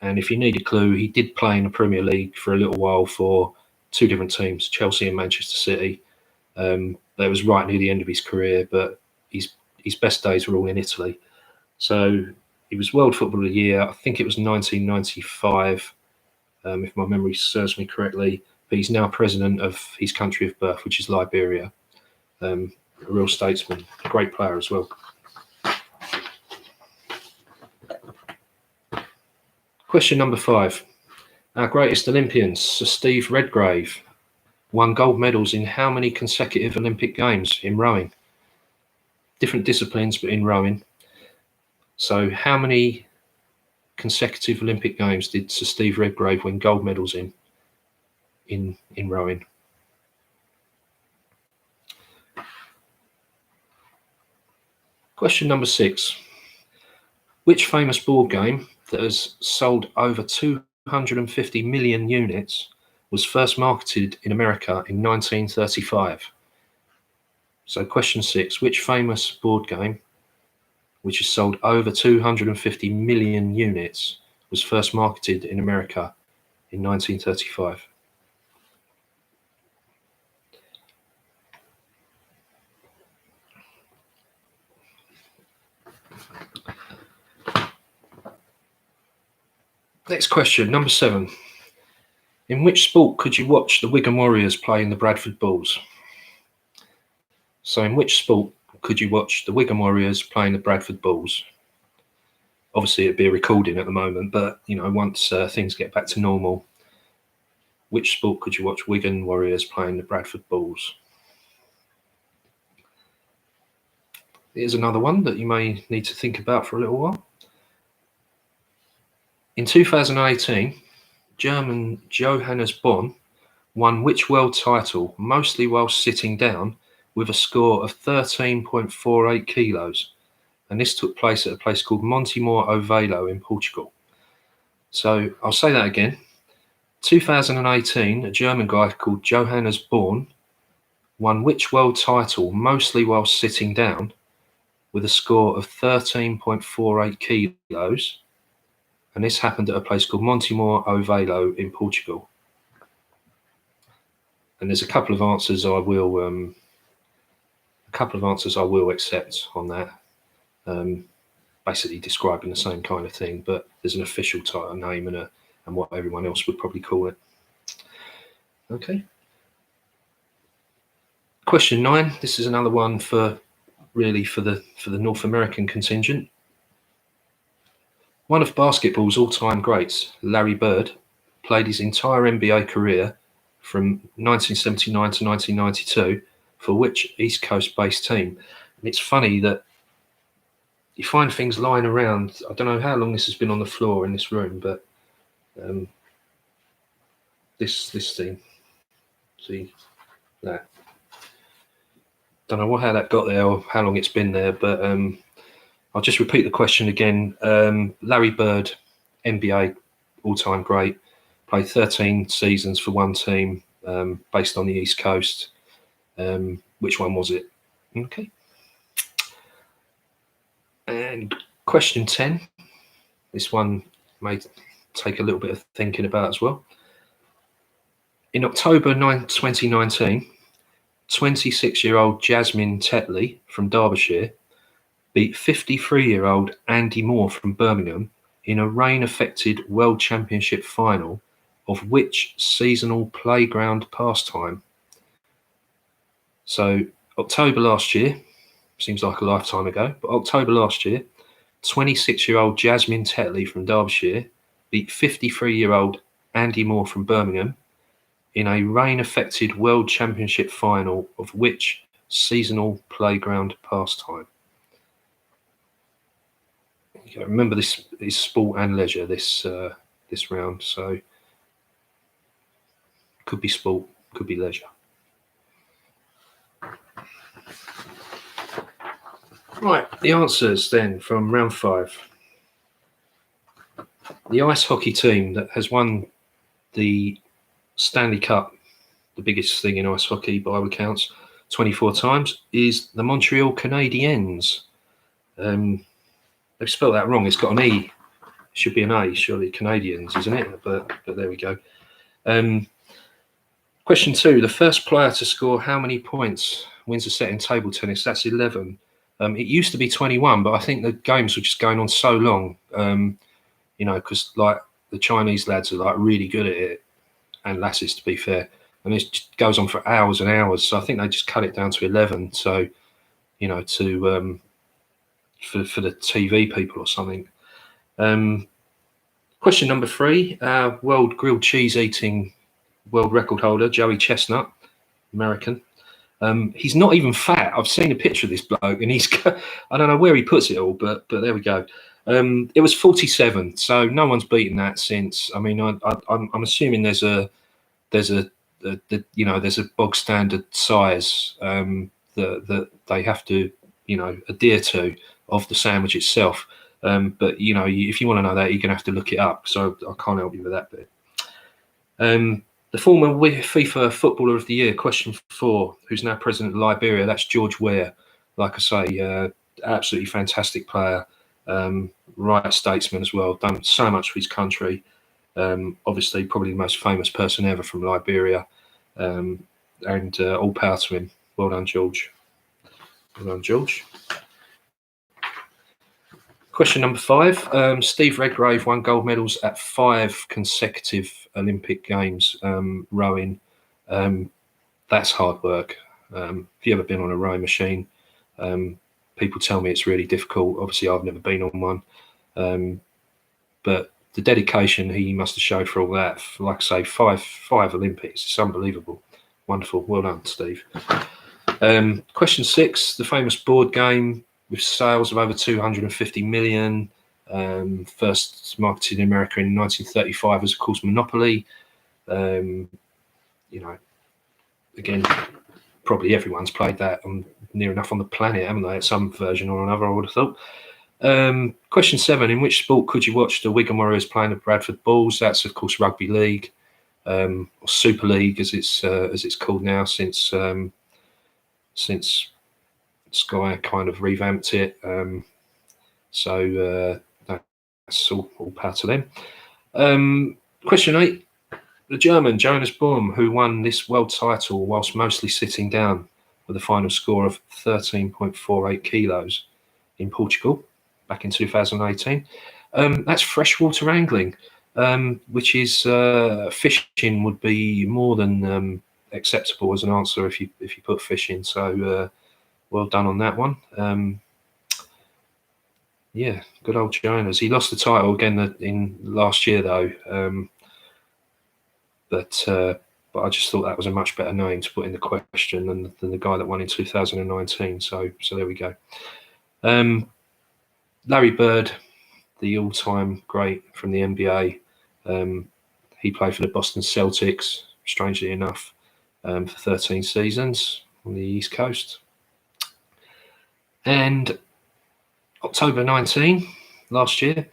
And if you need a clue, he did play in the Premier League for a little while for 2 different teams, Chelsea and Manchester City. That was right near the end of his career, but his best days were all in Italy. So he was World Footballer of the Year. I think it was 1995, if my memory serves me correctly. But he's now president of his country of birth, which is Liberia. A real statesman, a great player as well. Question number 5. Our greatest Olympians, Sir Steve Redgrave, won gold medals in how many consecutive Olympic Games in rowing? Different disciplines, but in rowing. So how many consecutive Olympic Games did Sir Steve Redgrave win gold medals in rowing? Question number 6. Which famous board game that has sold over 250 million units was first marketed in America in 1935? So question 6. Which famous board game which has sold over 250 million units was first marketed in America in 1935? Next question, number 7. In which sport could you watch the Wigan Warriors playing the Bradford Bulls? So in which sport could you watch the Wigan Warriors playing the Bradford Bulls? Obviously it'd be a recording at the moment, but once things get back to normal, which sport could you watch Wigan Warriors playing the Bradford Bulls? Here's another one that you may need to think about for a little while. In 2018, German Johannes Bonn won which world title, mostly while sitting down, with a score of 13.48 kilos? And this took place at a place called Montemor ao Velo in Portugal. So I'll say that again. 2018, a German guy called Johannes Bonn won which world title, mostly while sitting down, with a score of 13.48 kilos? And this happened at a place called Montemor ao Velo in Portugal. And there's a couple of answers I will accept on that. Basically describing the same kind of thing, but there's an official title name and what everyone else would probably call it. Okay. Question 9. This is another one for the North American contingent. One of basketball's all-time greats, Larry Bird, played his entire NBA career from 1979 to 1992 for which East Coast-based team? And it's funny that you find things lying around. I don't know how long this has been on the floor in this room, but this thing, see that? Don't know how that got there or how long it's been there, but I'll just repeat the question again. Larry Bird, NBA all-time great, played 13 seasons for one team based on the East Coast. Which one was it? Okay. And question 10. This one may take a little bit of thinking about as well. In October 2019, 26-year-old Jasmine Tetley from Derbyshire beat 53-year-old Andy Moore from Birmingham in a rain-affected World Championship final of which seasonal playground pastime? So October last year, seems like a lifetime ago, but October last year, 26-year-old Jasmine Tetley from Derbyshire beat 53-year-old Andy Moore from Birmingham in a rain-affected World Championship final of which seasonal playground pastime? Remember, this is sport and leisure, this round, so could be sport, could be leisure. Right, the answers then from round 5. The ice hockey team that has won the Stanley Cup, the biggest thing in ice hockey by all accounts, 24 times, is the Montreal Canadiens. They've spelled that wrong. It's got an E. It should be an A, surely. Canadians, isn't it? But there we go. Question 2. The first player to score how many points wins a set in table tennis? That's 11. It used to be 21, but I think the games were just going on so long, because like the Chinese lads are like really good at it, and lasses to be fair, and it just goes on for hours and hours. So I think they just cut it down to 11. So, for the TV people or something. Question number 3, world grilled cheese eating world record holder, Joey Chestnut, American. He's not even fat. I've seen a picture of this bloke and he's got, I don't know where he puts it all, but there we go. It was 47. So no one's beaten that since. I mean, I'm assuming there's a bog standard size that they have to, adhere to of the sandwich itself. But if you want to know that, you're going to have to look it up. So I can't help you with that bit. The former FIFA Footballer of the Year, question 4, who's now president of Liberia, that's George Weah. Like I say, absolutely fantastic player, right statesman as well, done so much for his country. Obviously, probably the most famous person ever from Liberia, and all power to him. Well done, George. Well done, George. Question number 5. Steve Redgrave won gold medals at 5 consecutive Olympic Games rowing. That's hard work. If you've ever been on a rowing machine, people tell me it's really difficult. Obviously, I've never been on one. But the dedication he must have showed for all that, for, like I say, five Olympics, it's unbelievable. Wonderful. Well done, Steve. Question 6. The famous board game with sales of over 250 million, first marketed in America in 1935 was, of course, Monopoly. Again, probably everyone's played that near enough on the planet, haven't they, at some version or another, I would have thought. Question 7. In which sport could you watch the Wigan Warriors playing the Bradford Bulls? That's, of course, rugby league, or Super League, as it's called now, since Sky kind of revamped it. So that's all power to them. Question 8. The German Jonas Bohm, who won this world title whilst mostly sitting down with a final score of 13.48 kilos in Portugal back in 2018. That's freshwater angling, which is fishing would be more than acceptable as an answer if you put fishing. So well done on that one. Yeah, good old Jonas. He lost the title again in last year though, but I just thought that was a much better name to put in the question than the guy that won in 2019. So there we go. Larry Bird, the all-time great from the NBA. He played for the Boston Celtics, strangely enough, for 13 seasons on the East Coast. And October 19 last year,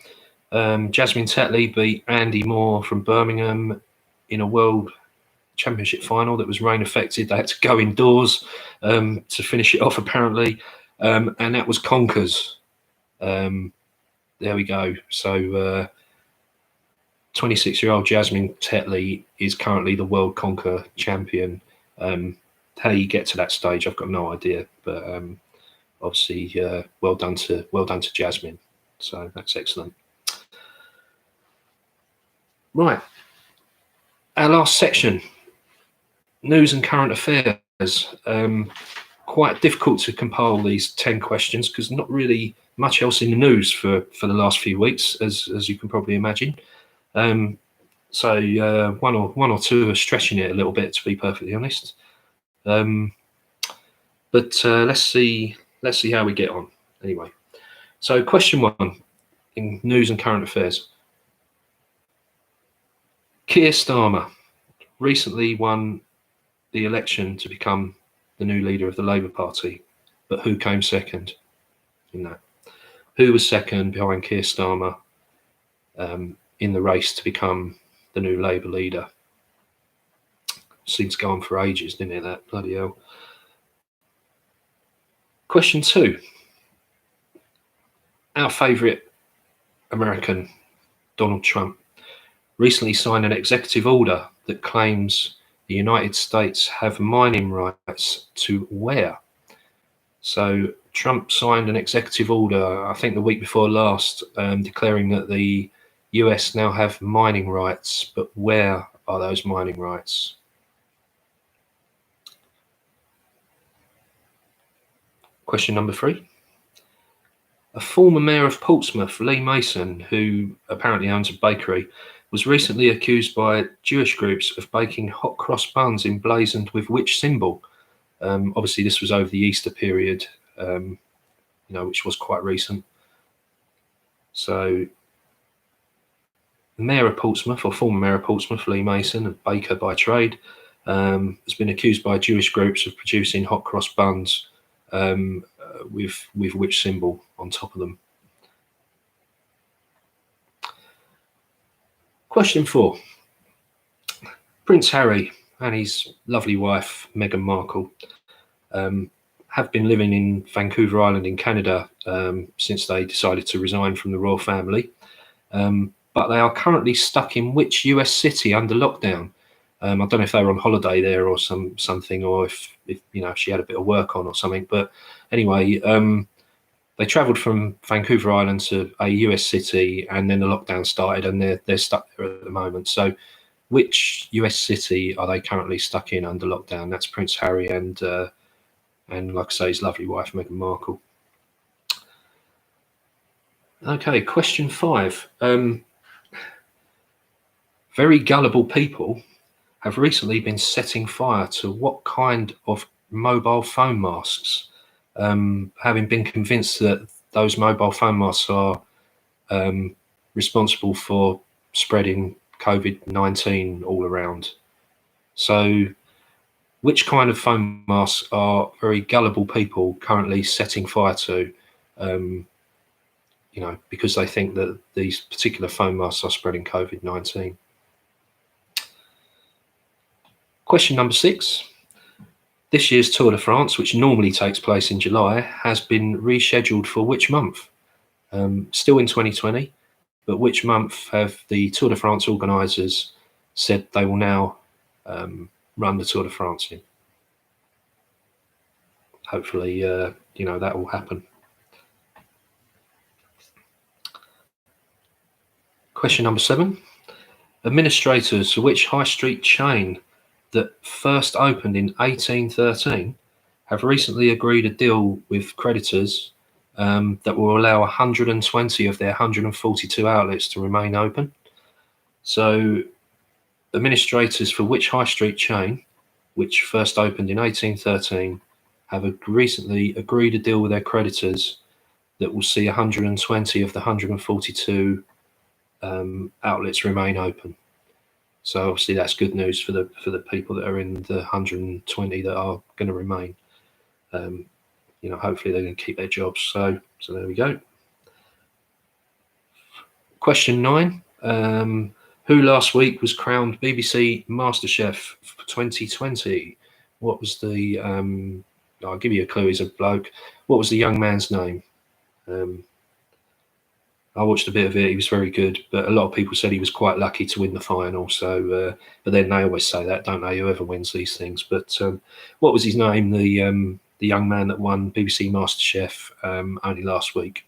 Jasmine Tetley beat Andy Moore from Birmingham in a World Championship final that was rain affected. They had to go indoors to finish it off, apparently, and that was Conkers. There we go. So 26-year-old Jasmine Tetley is currently the World Conquer champion. How you get to that stage, I've got no idea, but obviously, well done to Jasmine. So that's excellent. Right, our last section, news and current affairs. Quite difficult to compile these 10 questions because not really much else in the news for the last few weeks, as you can probably imagine. So one or two are stretching it a little bit, to be perfectly honest. But let's see how we get on. Anyway, so question 1 in news and current affairs. Keir Starmer recently won the election to become the new leader of the Labour Party, but who came second in that? Who was second behind Keir Starmer in the race to become the new Labour leader? Seemed to go on for ages, didn't it? That bloody hell. Question 2. Our favourite American, Donald Trump, recently signed an executive order that claims the United States have mining rights to where? So Trump signed an executive order, I think the week before last, declaring that the US now have mining rights, but where are those mining rights? Question number 3. A former mayor of Portsmouth, Lee Mason, who apparently owns a bakery, was recently accused by Jewish groups of baking hot cross buns emblazoned with which symbol? Obviously, this was over the Easter period, which was quite recent. So, the mayor of Portsmouth, or former mayor of Portsmouth, Lee Mason, a baker by trade, has been accused by Jewish groups of producing hot cross buns with which symbol on top of them. Question 4. Prince Harry and his lovely wife, Meghan Markle, have been living in Vancouver Island in Canada since they decided to resign from the royal family. But they are currently stuck in which US city under lockdown? I don't know if they were on holiday there or something, or if she had a bit of work on or something. But anyway, they travelled from Vancouver Island to a US city, and then the lockdown started, and they're stuck there at the moment. So, which US city are they currently stuck in under lockdown? That's Prince Harry and like I say, his lovely wife Meghan Markle. Okay, question 5. Very gullible people have recently been setting fire to what kind of mobile phone masks, having been convinced that those mobile phone masks are responsible for spreading COVID-19 all around. So which kind of phone masks are very gullible people currently setting fire to, because they think that these particular phone masks are spreading COVID-19? Question number 6. This year's Tour de France, which normally takes place in July, has been rescheduled for which month? Still in 2020, but which month have the Tour de France organisers said they will now run the Tour de France in? Hopefully, that will happen. Question number 7. Administrators for which high street chain that first opened in 1813 have recently agreed a deal with creditors that will allow 120 of their 142 outlets to remain open. So administrators for which high street chain, which first opened in 1813, have recently agreed a deal with their creditors that will see 120 of the 142 outlets remain open. So obviously that's good news for the people that are in the 120 that are going to remain. Hopefully they're going to keep their jobs. So there we go. Question 9. Who last week was crowned BBC MasterChef for 2020? What was the? I'll give you a clue. He's a bloke. What was the young man's name? I watched a bit of it. He was very good, but a lot of people said he was quite lucky to win the final. So, but then they always say that, don't they? Whoever wins these things. But what was his name? The young man that won BBC MasterChef only last week.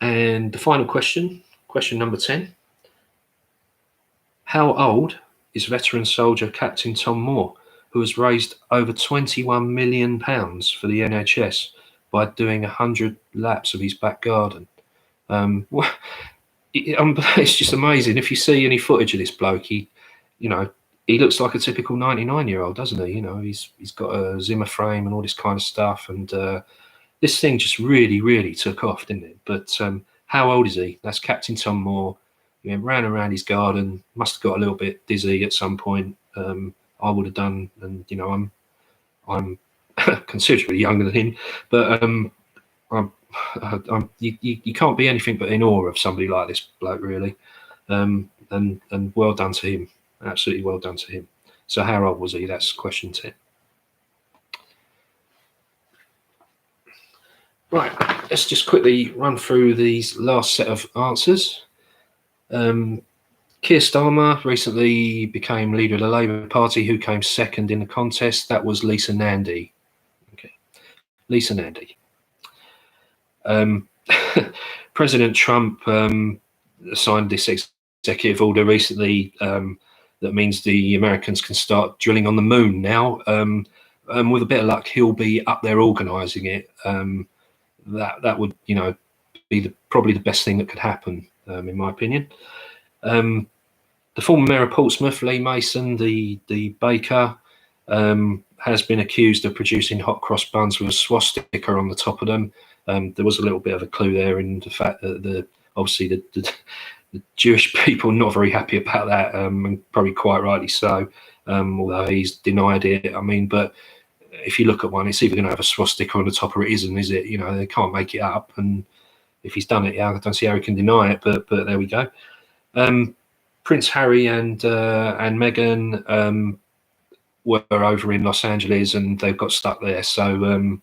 And the final question, question number 10. How old is veteran soldier Captain Tom Moore, who has raised over £21 million for the NHS by doing 100 laps of his back garden? It's just amazing. If you see any footage of this bloke, he looks like a typical 99-year-old, doesn't he? He's got a Zimmer frame and all this kind of stuff, and this thing just really, really took off, didn't it? But how old is he? That's Captain Tom Moore. He ran around his garden, must have got a little bit dizzy at some point. I would have done, and I'm considerably younger than him, but you can't be anything but in awe of somebody like this bloke, really. And well done to him, absolutely well done to him. So how old was he? That's question 10. Right, let's just quickly run through these last set of answers. Keir Starmer recently became leader of the Labour Party. Who came second in the contest? That was Lisa Nandy. Okay, Lisa Nandy. President Trump signed this executive order recently that means the Americans can start drilling on the moon now. With a bit of luck, he'll be up there organising it. That would, be probably the best thing that could happen, in my opinion. The former mayor of Portsmouth, Lee Mason, the baker, has been accused of producing hot cross buns with a swastika on the top of them. There was a little bit of a clue there in the fact that obviously the Jewish people are not very happy about that, and probably quite rightly so, although he's denied it. But if you look at one, it's either going to have a swastika on the top or it isn't, is it? They can't make it up. And if he's done it, I don't see how he can deny it. But there we go. Prince Harry and Meghan were over in Los Angeles and they've got stuck there. So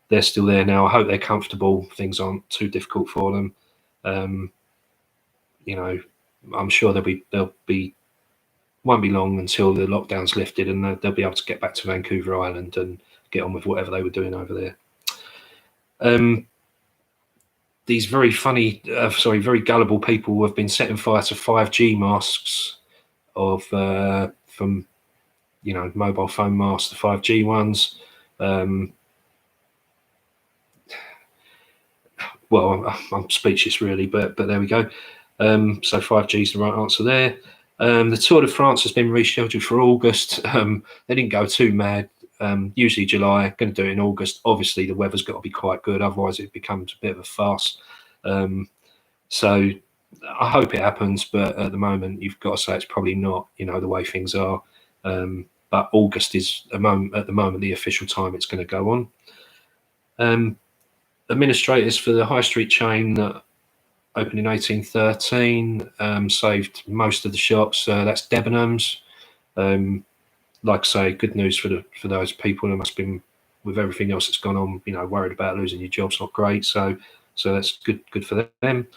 they're still there now. I hope they're comfortable. Things aren't too difficult for them. I'm sure won't be long until the lockdown's lifted and they'll be able to get back to Vancouver Island and get on with whatever they were doing over there. These very very gullible people have been setting fire to 5G masks from mobile phone masks, the 5G ones. Well, I'm speechless really, but there we go. So 5G is the right answer there. The Tour de France has been rescheduled for August. They didn't go too mad. Usually July, going to do it in August. Obviously, the weather's got to be quite good, otherwise it becomes a bit of a farce. So I hope it happens, but at the moment, you've got to say it's probably not, the way things are. But August is at the moment the official time it's going to go on. Administrators for the high street chain that opened in 1813, saved most of the shops. That's Debenhams. Like I say, good news for those people who must have been, with everything else that's gone on, worried about losing your jobs. Not great. So that's good for them.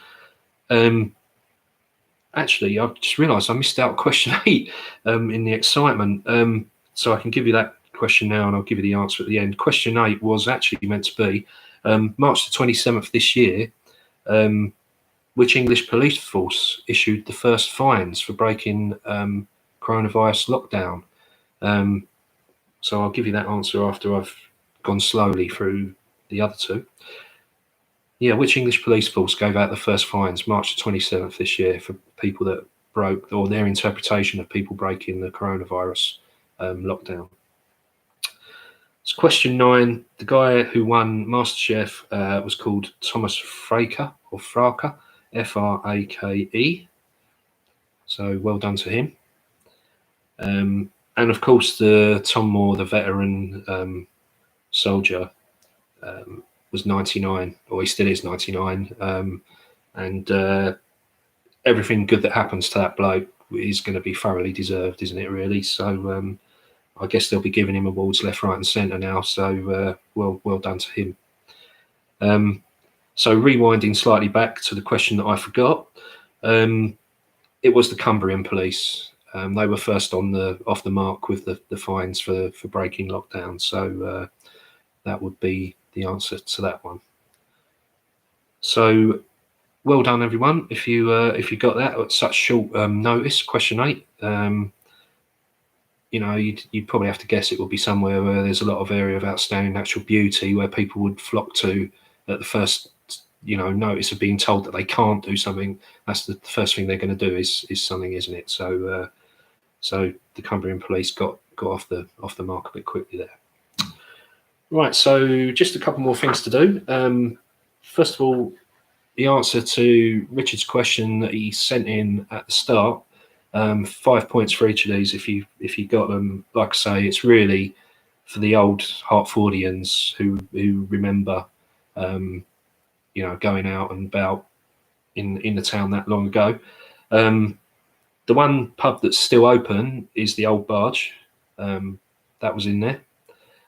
Actually, I've just realised I missed out question 8 in the excitement. So I can give you that question now, and I'll give you the answer at the end. Question 8 was actually meant to be March the 27th this year. Which English police force issued the first fines for breaking coronavirus lockdown? So I'll give you that answer after I've gone slowly through the other two. Yeah, which English police force gave out the first fines March 27th this year for people that broke, or their interpretation of people breaking the coronavirus lockdown? So question 9, the guy who won MasterChef was called Thomas Frake, or Frake, Frake. So well done to him. And of course, the Tom Moore, the veteran soldier, was 99, or he still is 99. And everything good that happens to that bloke is going to be thoroughly deserved, isn't it, really? So I guess they'll be giving him awards left, right and centre now. So well done to him. So rewinding slightly back to the question that I forgot, it was the Cumbrian police. They were first off the mark with the fines for breaking lockdown. So that would be the answer to that one. So well done, everyone. If you got that at such short notice, question 8. You'd probably have to guess it would be somewhere where there's a lot of area of outstanding natural beauty where people would flock to at the first, notice of being told that they can't do something. That's the first thing they're going to do is something, isn't it? So the Cumbrian police got off the mark a bit quickly there. Right, so just a couple more things to do. First of all, the answer to Richard's question that he sent in at the start. 5 points for each of these if you got them. Like I say, it's really for the old Hartfordians who remember going out and about in the town that long ago. The one pub that's still open is the Old Barge. That was in there.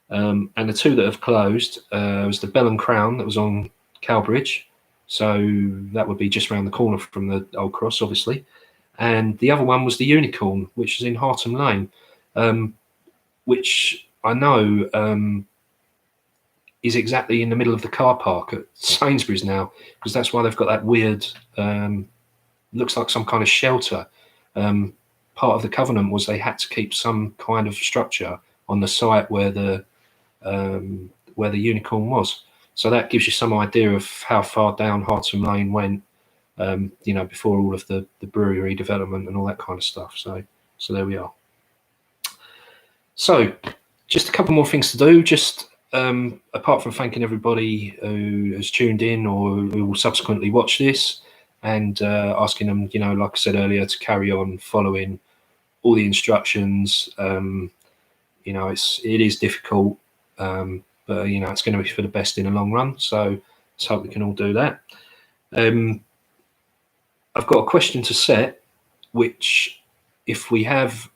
And the two that have closed was the Bell and Crown that was on Cowbridge. So that would be just around the corner from the Old Cross, obviously. And the other one was the Unicorn, which is in Hartham Lane, which I know is exactly in the middle of the car park at Sainsbury's now, because that's why they've got that weird, looks like some kind of shelter. Part of the covenant was they had to keep some kind of structure on the site where the Unicorn was. So that gives you some idea of how far down Hartham Lane went, before all of the brewery redevelopment and all that kind of stuff. So there we are. So just a couple more things to do. Just apart from thanking everybody who has tuned in or who will subsequently watch this, and asking them, like I said earlier, to carry on following all the instructions. It is difficult, but it's going to be for the best in the long run. So let's hope we can all do that. I've got a question to set, which if we have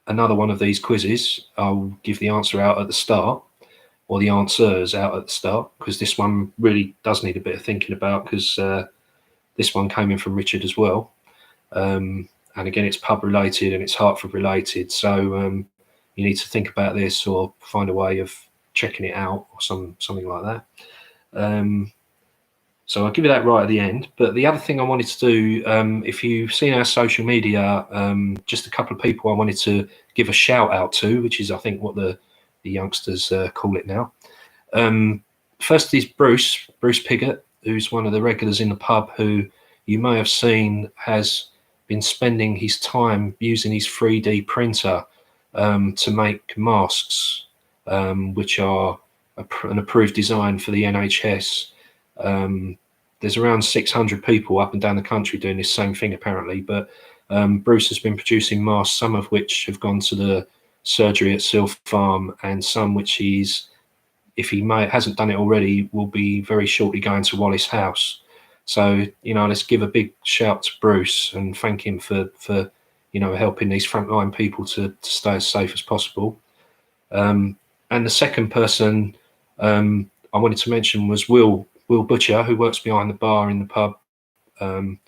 another one of these quizzes, I'll give the answer out at the start, or the answers out at the start, because this one really does need a bit of thinking about, because this one came in from Richard as well. And again, it's pub related and it's Hartford related. So you need to think about this or find a way of checking it out or something like that. So I'll give you that right at the end. But the other thing I wanted to do, if you've seen our social media, just a couple of people I wanted to give a shout out to, which is I think what the youngsters call it now. First is Bruce Piggott, who's one of the regulars in the pub, who you may have seen has been spending his time using his 3D printer to make masks, which are an approved design for the NHS. There's around 600 people up and down the country doing this same thing apparently, but Bruce has been producing masks, some of which have gone to the surgery at Sylph Farm, and some which he's, if he hasn't done it already, will be very shortly going to Wallace House. So let's give a big shout to Bruce and thank him for helping these frontline people to stay as safe as possible. And the second person I wanted to mention was Will Butcher, who works behind the bar in the pub, and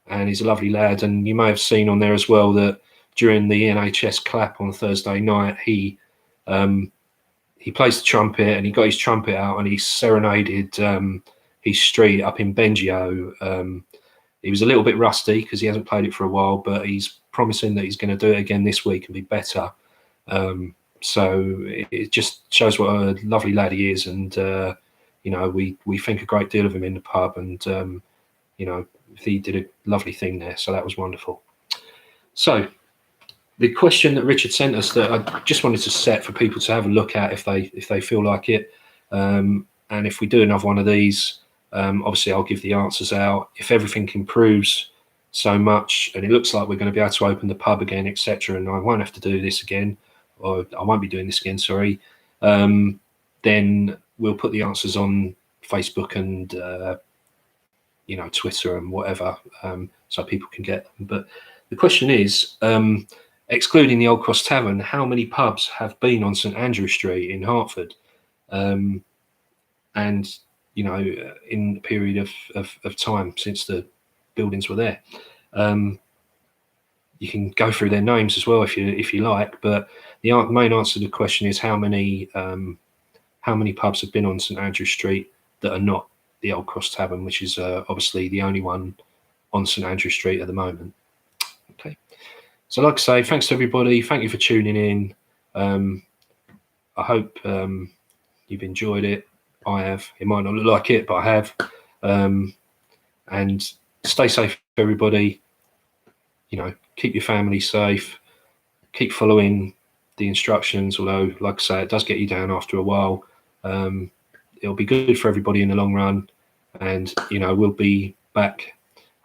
he's a lovely lad. And you may have seen on there as well that during the NHS clap on Thursday night, he plays the trumpet, and he got his trumpet out and he serenaded his street up in Bengio. He was a little bit rusty because he hasn't played it for a while, but he's promising that he's going to do it again this week and be better. So it just shows what a lovely lad he is, and you know, we think a great deal of him in the pub, and you know, he did a lovely thing there. So that was wonderful. So the question that Richard sent us, that I just wanted to set for people to have a look at if they feel like it, and if we do another one of these, obviously I'll give the answers out. If everything improves so much and it looks like we're going to be able to open the pub again, etc., and I won't have to do this again, or I won't be doing this again, sorry, then we'll put the answers on Facebook and you know, Twitter and whatever, so people can get them. But the question is, excluding the Old Cross Tavern, how many pubs have been on St Andrew Street in Hertford? And, you know, in a period of time since the buildings were there. You can go through their names as well if you like, but the main answer to the question is how many pubs have been on St Andrew Street that are not the Old Cross Tavern, which is obviously the only one on St Andrew Street at the moment. Okay, so like I say, thanks to everybody. Thank you for tuning in. I hope you've enjoyed it. I have. It might not look like it, but I have. And stay safe, everybody. You know, keep your family safe. Keep following the instructions, although, like I say, it does get you down after a while. It'll be good for everybody in the long run. And, you know, we'll be back.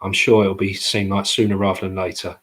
I'm sure it'll be seen like sooner rather than later.